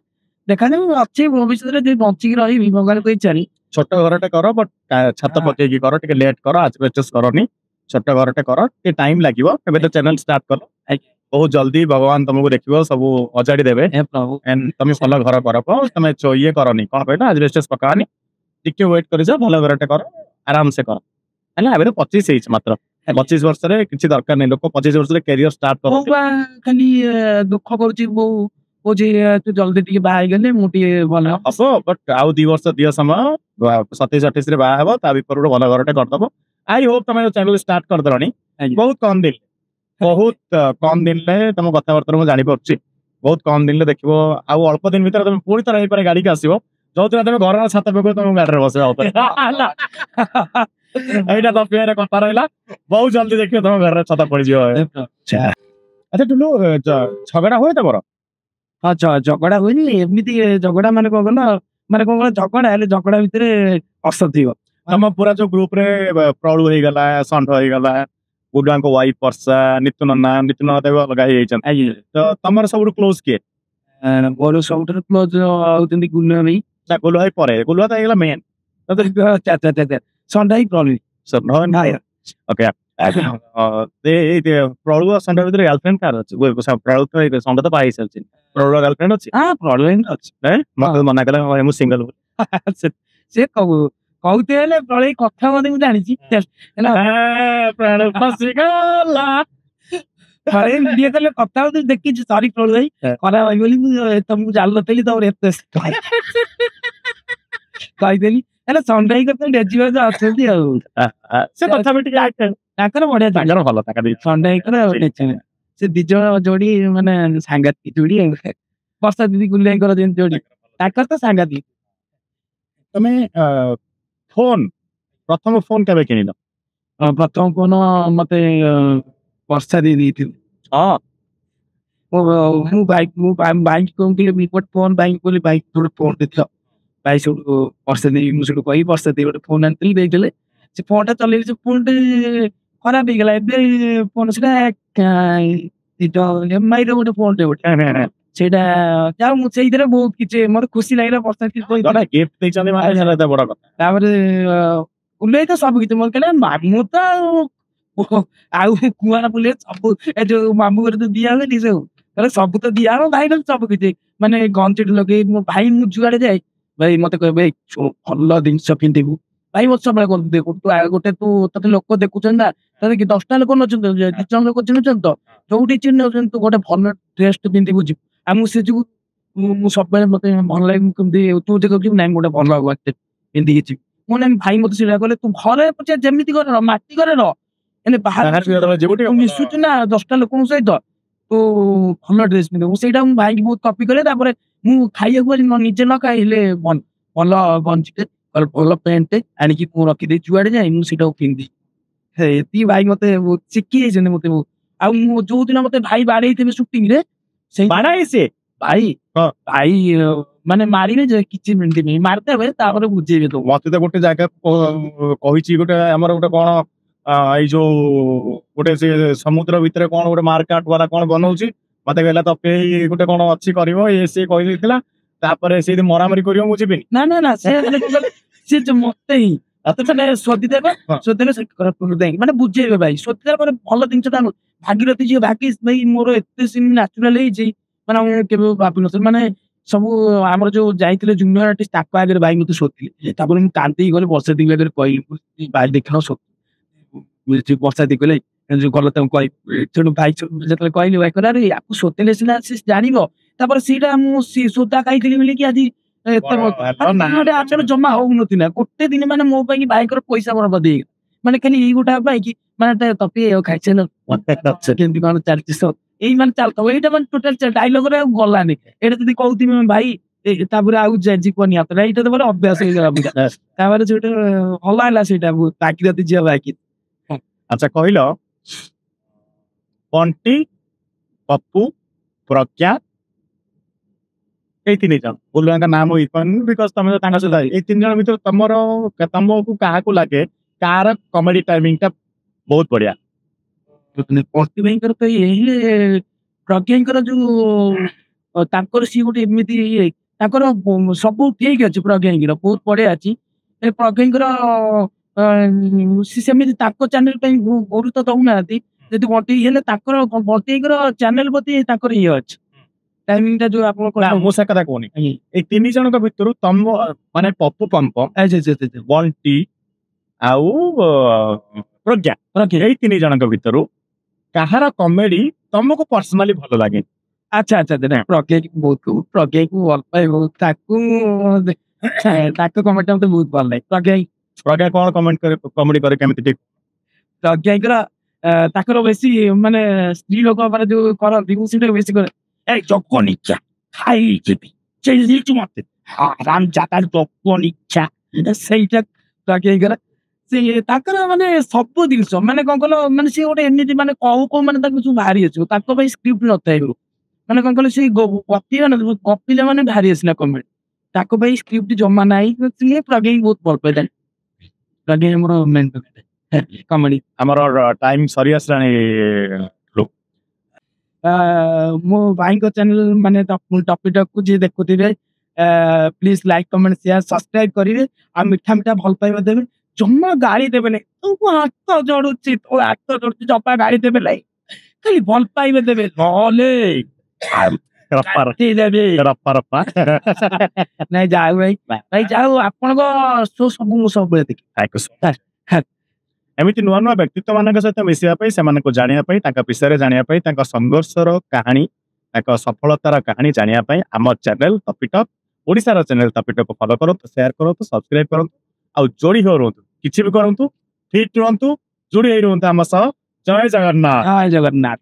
ଦେଖାଯାଉ ଅଛି ଭବିଷ୍ୟତରେ ଯଦି ବଞ୍ଚିକି ରହିବି ଭଗବାନଙ୍କୁ ଇଚ୍ଛାରେ ଛୋଟ ଘରଟେ କର ବଟ ଛାତ ପକେଇକି କର ଟିକେ ଲେଟ୍ କର ଆଜବେଷ୍ଟସ କରନି ଛୋଟ ଘରଟେ କର ଟିକେ ଟାଇମ ଲାଗିବ ଏବେ ତ ଚ୍ୟାନେଲ ଷ୍ଟାର୍ଟ କର ବହୁତ ଜଲ୍ଦି ଭଗବାନ ତମକୁ ଦେଖିବ ସବୁ ଅଜାଡି ଦେବେ ତମେ ଭଲ ଘର କର ତମେ ଇଏ କରନି କଣ କହିଲ ଆଜବେଷ୍ଟସ ପକାନି ଟିକେ ୱେଟ୍ କରିଛ ଭଲ ଘରଟେ କର ଆରାମସେ କର ହେଲା ଏବେ ତ 25 ହେଇଛି ମାତ୍ର 25 ବର୍ଷରେ କିଛି ଦରକାର ନାହିଁ ଲୋକ 25 ବର୍ଷରେ କ୍ୟାରିୟର ଷ୍ଟାର୍ଟ କରନ୍ତି ଖାଲି ଦୁଃଖ କରୁଛି ବୋଉ କହୁଛି ତୁ ଜଲ୍ଦି ଟିକେ ବାହା ହେଇଗଲେ ମୁଁ ଟିକେ ଭଲ ହବ ବଟ ଆଉ 2 ବର୍ଷ ଦିଅ ସମୟ 27-28 ରେ ବାହା ହବ ତା ଭିତରେ ଗୋଟେ ଭଲ ଘରଟେ କରିଦବ ଆଇ ହୋପ ତମେ ଚ୍ୟାନେଲ ଷ୍ଟାର୍ଟ କରିଦେଲଣି ବହୁତ କମ ଦିନରେ ତମ କଥାବାର୍ତ୍ତା ମୁଁ ଜାଣିପାରୁଛି ବହୁତ କମ ଦିନରେ ଦେଖିବ ଆଉ ଅଳ୍ପ ଦିନ ଭିତରେ ତମେ ପୁଣି ଥର ହେଇପାରେ ଗାଡିକି ଆସିବ ଯୋଉଥିରେ ତମେ ଘରର ଛାତ ପକେଇବ ତମ ଗାଡିରେ ବସିବ ଏଇଟା ତ ପିଆରେ କଥା ରହିଲା ବହୁତ ଜଲ୍ଦି ଦେଖିବ ତମ ଘରର ଛାତ ପଡିଯିବ ଆଚ୍ଛା ଟୁଲୁ ଝଗଡା ହୁଏ ତମର? ହଁ ଝଗଡା ହୁଏନି ଏମିତି ଝଗଡା ମାନେ କଣ କଲ ମାନେ କଣ କଲ ଝଗଡା ହେଲେ ଝଗଡା ଭିତରେ ଅସ ଥିବ ତମ ପୁରା ଯୋଉ ଗ୍ରୁପ ରେ ପ୍ରଳୁ ହେଇଗଲା ଷଣ୍ଢ ହେଇଗଲା ଗୁଡାଙ୍କ ୱାଇଫ ବର୍ଷା ନିତୁ ନନା ଅଲଗା ହେଇଯାଇଛନ୍ତି ତ ତମର ସବୁଠୁ କ୍ଲୋଜ କିଏ? ମୋର ସବୁଠାରୁ କ୍ଲୋଜ ହଉଛନ୍ତି ଗୁଲୁ ଭାଇ ଗୁଲୁ ଭାଇ ପରେ ଗୁଲୁ ଭାଇ ତ ହେଇଗଲା ମେନ୍ ଷଣ୍ଢ ହିଁ ପ୍ରଳୁ ଓକେ ପ୍ରଳୁ ଆଉ ଷଣ୍ଢ ଭିତରେ ଗାର୍ଲଫ୍ରେଣ୍ଡ କାହାର ଅଛି? ପ୍ରଳୁ ଷଣ୍ଢ ତ ପାଇ ସାରିଛି ପ୍ରଳୁ ଗାର୍ଲଫ୍ରେଣ୍ଡ ଅଛି? ପ୍ରଳୁ ଅଛି ମତେ ମନା କଲା ମୁଁ ସିଙ୍ଗଲ ସେ କହୁଥିଲେ ହେଲେ ପ୍ରଳୟ କଥା ମଧ୍ୟ ମୁଁ ଜାଣିଛି ଭିଡିଓ କଲେ କଥା ହଉ ଦେଖିଛି ସରି ପ୍ରଳୁ ଭାଇ ଖରାପ ଭାଇ ବୋଲି ମୁଁ ତମକୁ ଜାଣିନଥିଲି ତମର ଏତେ କହିଦେଲି ହେଲେ ଷଣ୍ଢ କଥା ଡେଜିବା ଅଛନ୍ତି ଆଉ ସେ କଥା ବି ଟିକେ ତାଙ୍କର ବଢିଆ ତାଙ୍କର ଭଲ ଷଣ୍ଢ ସେ ଦି ଜଣ ଯୋଡି ମାନେ ସାଂଘାତିକ ଯୋଡି ବର୍ଷା ଦିଦି ଗୁଲି ଭାଇଙ୍କର ଯେମିତି ଯୋଡି ତାଙ୍କର ତ ସାଂଘାତିକ। ତମେ ପ୍ରଥମ ଫୋନ କେବେ କିଣିଲ? ପ୍ରଥମ ଫୋନ ମତେ ବର୍ଷା ଦେଇଥିଲି ମୁଁ ବାଇକ୍ ଫୋନ ବାଇକ୍ ଗୋଟେ ଫୋନ ଦେଇଥିଲ ଭାଇ ସେଠୁ ବର୍ଷା ଦେଇ ମୁଁ ସେଠୁ କହି ବର୍ଷା ଦେଇ ଗୋଟେ ଫୋନ ଆଣିଥିଲି ଦେଇଥିଲେ ସେ ଫୋନ ଟା ଚଲେଇଲି ସେ ଫୋନ ଟେ ଖରାପ ହେଇଗଲା ଏବେ ଫୋନ ସେଟା ଏମଆଇ ର ଗୋଟେ ଫୋନ ଟେ ଗୋଟେ ସେଇଟା ଯାଉ ମୁଁ ସେଇଥିରେ ବହୁତ କିଛି ମୋର ଖୁସି ଲାଗିଲା ବର୍ଷା ଗିଫ୍ଟ ଦେଇଛନ୍ତି ବଡ କଥା। ତାପରେ ବୁଲେଇ ତ ସବୁ କିଛି ମୋର କହିଲେ ମାମୁଁ ତ ଆଉ କୁଆର ବୁଲେଇ ସବୁ ଏ ଯୋଉ ମାମୁଁ ଘରେ ତ ଦିଆ ହୁଏନି ସବୁ କହିଲେ ସବୁ ତ ଦିଆ ହବ ଭାଇ ସବୁ କିଛି ମାନେ ଗଞ୍ଜିଟି ଲଗେଇ ମୋ ଭାଇ ମୁଁ ଯୁଆଡେ ଯାଏ ଭାଇ ମତେ କହିବେ ଭଲ ଜିନିଷ ପିନ୍ଧିବୁ ଭାଇ ମତେ ସବୁବେଳେ କହନ୍ତି ଗୋଟେ ତୁ ତତେ ଲୋକ ଦେଖୁଛନ୍ତି ନା ତତେ କି 10ଟା ଲୋକ ନଉଛନ୍ତି 2 ଜଣ ଲୋକ ଚିହ୍ନୁଛନ୍ତି ତ ଯୋଉଠି ଚିହ୍ନଉଛନ୍ତି ତୁ ଗୋଟେ ଭଲ ଡ୍ରେସ ଟେ ପିନ୍ଧିବୁ ଯିବୁ ଆଉ ମୁଁ ସେ ଯୋଗୁ ମୁଁ ସବୁବେଳେ ମତେ ଭଲ ଲାଗେ ମୁଁ କେମିତି ତୁ ଯେ କହିବୁ ନାଇଁ ମୁଁ ଗୋଟେ ଭଲ ପିନ୍ଧିକି ଯିବି ମୁଁ ନାଇଁ ଭାଇ ମତେ ସେଇଟା କହିଲେ ତୁ ଘରେ ପଛେ ଯେମିତି ଘରେ ରହ ମାଟି ଘରେ ରହ ହେଲେ ବାହାରେ ମିଶୁଛୁ ନା 10ଟା ଲୋକଙ୍କ ସହିତ ତୁ ଭଲ ଡ୍ରେସ ପିନ୍ଧିବୁ ସେଇଟା ମୁଁ ଭାଇକି ବହୁତ କପି କରେ ତାପରେ ମୁଁ ଖାଇବାକୁ ନିଜେ ନ ଖାଇଲେ ଭଲ ଗଞ୍ଜିଟେ ଭଲ ପ୍ୟାଣ୍ଟ ଆଣିକି ମୁଁ ରଖିଦେଇ ଯୁଆଡେ ଯାଇ ମୁଁ ସେଇଟାକୁ ପିନ୍ଧି ଏତିକି ଭାଇ ମତେ ଶିଖି ଯାଇଛନ୍ତି ମତେ ଆଉ ମୁଁ ଯୋଉଦିନ ମତେ ଭାଇ ବାଡେଇଥିବେ ସୁଟିଂ ରେ ସେଇ ବାଡାଏ ସେ ଭାଇ ଭାଇ ମାନେ ମାରିବେ ଯେ କିଛି ମିଳିନି ମାରିଦେବେ ତାପରେ ବୁଝେଇବେ ତ ମତେ ତ ଗୋଟେ ଜାଗା କହିଛି ଗୋଟେ ଆମର ଗୋଟେ କଣ ଏଇ ଯୋଉ ଗୋଟେ ସେ ସମୁଦ୍ର ଭିତରେ କଣ ଗୋଟେ ମାର୍କାଟ ବାଲା କଣ ବନଉଛି ମତେ କହିଲା ତ ଗୋଟେ କଣ ଅଛି କରିବ ସିଏ କହିଦେଇଥିଲା ତାପରେ ସେ ମରାମରି କରିବ ମୁଁ ଯିବିନି ନା ନା ନା ସେ ମତେ ହିଁ ମାନେ ଶୋଧିଦେବେ ମାନେ ବୁଝେଇବେ ଭାଇ ଶୋଧିଦେଲା ପରେ ଭଲ ଜିନିଷଟା ଭାଗିରଥୀ ଝିଅ ଭାଇ ମୋର ଏତେ ସିନ୍ ନ୍ୟାଚୁରାଲ ହେଇଛି ମାନେ ମୁଁ କେବେ ଭାବିନଥିଲି ମାନେ ସବୁ ଆମର ଯୋଉ ଯାଇଥିଲେ ଜୁନିୟର ଆର୍ଟିଷ୍ଟ ତାଙ୍କ ଆଗରେ ଭାଇ ମତେ ଶୋଧିଲେ ତାପରେ ମୁଁ କାନ୍ଦିକି ଗଲି ବର୍ଷା ଦିନ ଆଗରେ କହିଲି ଭାଇ ଦେଖିନ ବର୍ଷା ଦି କହିଲେ ଯୋଉ ଗଲ ତାଙ୍କୁ କହିବି ତେଣୁ ଭାଇ ଯେତେବେଳେ କହିଲି ଭାଇ କହିଲା ଆରେ ଆକୁ ଶୋଧିଲେ ସିନା ସେ ଜାଣିବ ତାପରେ ସେଇଟା ମୁଁ ସୋଦା ଖାଇଥିଲି ବୋଲିକି ଆଜି ଏତେ ଜମା ହଉନଥିଲା ଗୋଟେ ଦିନ ମାନେ ମୋ ପାଇଁ ଭାଇଙ୍କର ପଇସା ବରବାଦ ହେଇଗଲା ମାନେ ଖାଲି ଏଇ ଗୋଟେ ପାଇଁ କି ମାନେ ତପି ଖାଇଛ କେମିତି କଣ ଚାଲିଛି ଏଇ ମାନେ ଚାଲୁଥିବ ଏଇଟା ମାନେ ଟୋଟାଲ ଡାଇଲଗରେ ଆଉ ଗଲାନି ଏଇଟା ଯଦି କହୁଥିବି ଭାଇ ତାପରେ ଆଉ ଯିବନି ହାତରେ ଏଇଟା ତ ମୋର ଅଭ୍ୟାସ ହେଇଗଲା ତାପରେ ଯୋଉଟା ଭଲ ହେଲା ସେଇଟା ଭାଗିରଥୀ ଝିଅ ଭାଇ ଆଚ୍ଛା କହିଲ ବଣ୍ଟି ପପୁ ପ୍ରଜ୍ଞା ଏଇ 3 ଜଣ ବୁଲୁଆଙ୍କ ନାଁ ମୁଁ କହିପାରୁନି ବିକଜ ତମେ ତାଙ୍କ ସହିତ ଏଇ 3 ଜଣ ଭିତରେ ତମକୁ କାହାକୁ ଲାଗେ କାହାର କମେଡି ଟାଇମିଂ ଟା ବହୁତ ବଢିଆ ପଣ୍ଟି ଭାଇଙ୍କର ତ ଇଏ ପ୍ରଜ୍ଞାଙ୍କର ଯୋଉ ତାଙ୍କର ସିଏ ଗୋଟେ ଏମିତି ତାଙ୍କର ସବୁ ଠିକ ଅଛି ପ୍ରଜ୍ଞାଙ୍କର ବହୁତ ବଢିଆ ଅଛି ପ୍ରଜ୍ଞାଙ୍କର ସେମିତି ତାଙ୍କ ଚ୍ୟାନେଲ ପାଇଁ ଗୁରୁତ୍ୱ ଦଉନାହାନ୍ତି ଯଦି ବଣ୍ଟି ହେଲେ ତାଙ୍କର ବଣ୍ଟିଙ୍କର ଚ୍ୟାନେଲ ପ୍ରତି ତାଙ୍କର ଇଏ ଅଛି ଟାଇମିଂ ଟା ଯୋଉ ଆପଣ ମୁଁ ସେ କଥା କହୁନି ଏଇ 3 ଜଣଙ୍କ ଭିତରୁ ତମ ମାନେ ପପୁ ପମ୍ପ ବଣ୍ଟି ଆଉ ପ୍ରଜ୍ଞା ଏଇ 3 ଜଣଙ୍କ ଭିତରୁ କାହାର କମେଡି ତମକୁ ପର୍ସନାଲି ଭଲ ଲାଗେ ଆଚ୍ଛା ଆଚ୍ଛା ପ୍ରଜ୍ଞାକୁ ବହୁତ ପ୍ରଜ୍ଞାକୁ ଭଲ ପାଏ ବହୁତ ତାଙ୍କ କମେଡି ମତେ ବହୁତ ଭଲ ଲାଗେ ପ୍ରଜ୍ଞା କଣ କମେଡି କରେ କେମିତି ଠିକ ପ୍ରଜ୍ଞାଙ୍କର ତାଙ୍କର ବେଶୀ ମାନେ ସ୍ତ୍ରୀ ଲୋକ ମାନେ ଯୋଉ କରନ୍ତି ମୁଁ ସେଇଟା ବେଶୀ କରେ এই যখন ইচ্ছা খাইছিবি সেই লিচু মতে আরাম জাতার যখন ইচ্ছা ସେଇଟା ହେଇଗଲା ସେ ତାଙ୍କର ମାନେ ସବୁ ଜିନିଷ ମାନେ କଣ କହିଲ ମାନେ ସିଏ ଗୋଟେ ଏମିତି ମାନେ କୋଉ ମାନେ ତାଙ୍କୁ ସବୁ ବାହାରି ଆସିବ ତାଙ୍କ ପାଇଁ ସ୍କ୍ରିପ୍ଟ ନଥାଏ ମାନେ କଣ କହିଲ ସେଇ ଗପିଲେ ମାନେ ବାହାରି ଆସିଲା କମେଡି ତାଙ୍କ ପାଇଁ ସ୍କ୍ରିପ୍ଟ ଜମା ନାହିଁ ସିଏ ପ୍ରଜ୍ଞା ବହୁତ ଭଲ ପାଇଥାଏ ପ୍ରଜ୍ଞା ଆମର ମେନ୍ କମେଡି ଆମର ଟାଇମ ସରି ଆସିଲାଣି ମୋ ଭାଇଙ୍କ ଚ୍ୟାନେଲ ମାନେ ଟପିକୁ ଯିଏ ଦେଖୁଥିବେ please like comment share subscribe କରିବେ ଆଉ ମିଠା ମିଠା ଭଲ ପାଇବା ଦେବେ ଜମା ଗାଳି ଦେବେନି ତୁ ହାତ ଯୋଡୁଛି ଜମା ଗାଳି ଦେବେ ନାହିଁ ଖାଲି ଭଲ ପାଇବା ଦେବେ ନହେଲେ ନାଇଁ ଯାଉ ଭାଇ ଯାଉ ଆପଣଙ୍କ ସବୁ ମୁଁ ସବୁବେଳେ ଦେଖେ ଏମିତି ନୂଆ ନୂଆ ବ୍ୟକ୍ତିତ୍ୱ ମାନଙ୍କ ସହିତ ମିଶିବା ପାଇଁ ସେମାନଙ୍କୁ ଜାଣିବା ପାଇଁ ତାଙ୍କ ବିଷୟରେ ଜାଣିବା ପାଇଁ ତାଙ୍କ ସଂଘର୍ଷର କାହାଣୀ ତାଙ୍କ ସଫଳତାର କାହାଣୀ ଜାଣିବା ପାଇଁ ଆମ ଚ୍ୟାନେଲ ଟପିଟକ୍ ଓଡ଼ିଶାର ଚ୍ୟାନେଲ ଟପିଟକ୍ ଫଲୋ କରନ୍ତୁ ସେୟାର କରନ୍ତୁ ସବସ୍କ୍ରାଇବ କରନ୍ତୁ ଆଉ ଯୋଡି ହୋଇ ରୁହନ୍ତୁ କିଛି ବି କରନ୍ତୁ ଠିକ ରୁହନ୍ତୁ ଯୋଡି ହେଇ ରୁହନ୍ତୁ ଆମ ସହ ଜୟ ଜଗନ୍ନାଥ ଜୟ ଜଗନ୍ନାଥ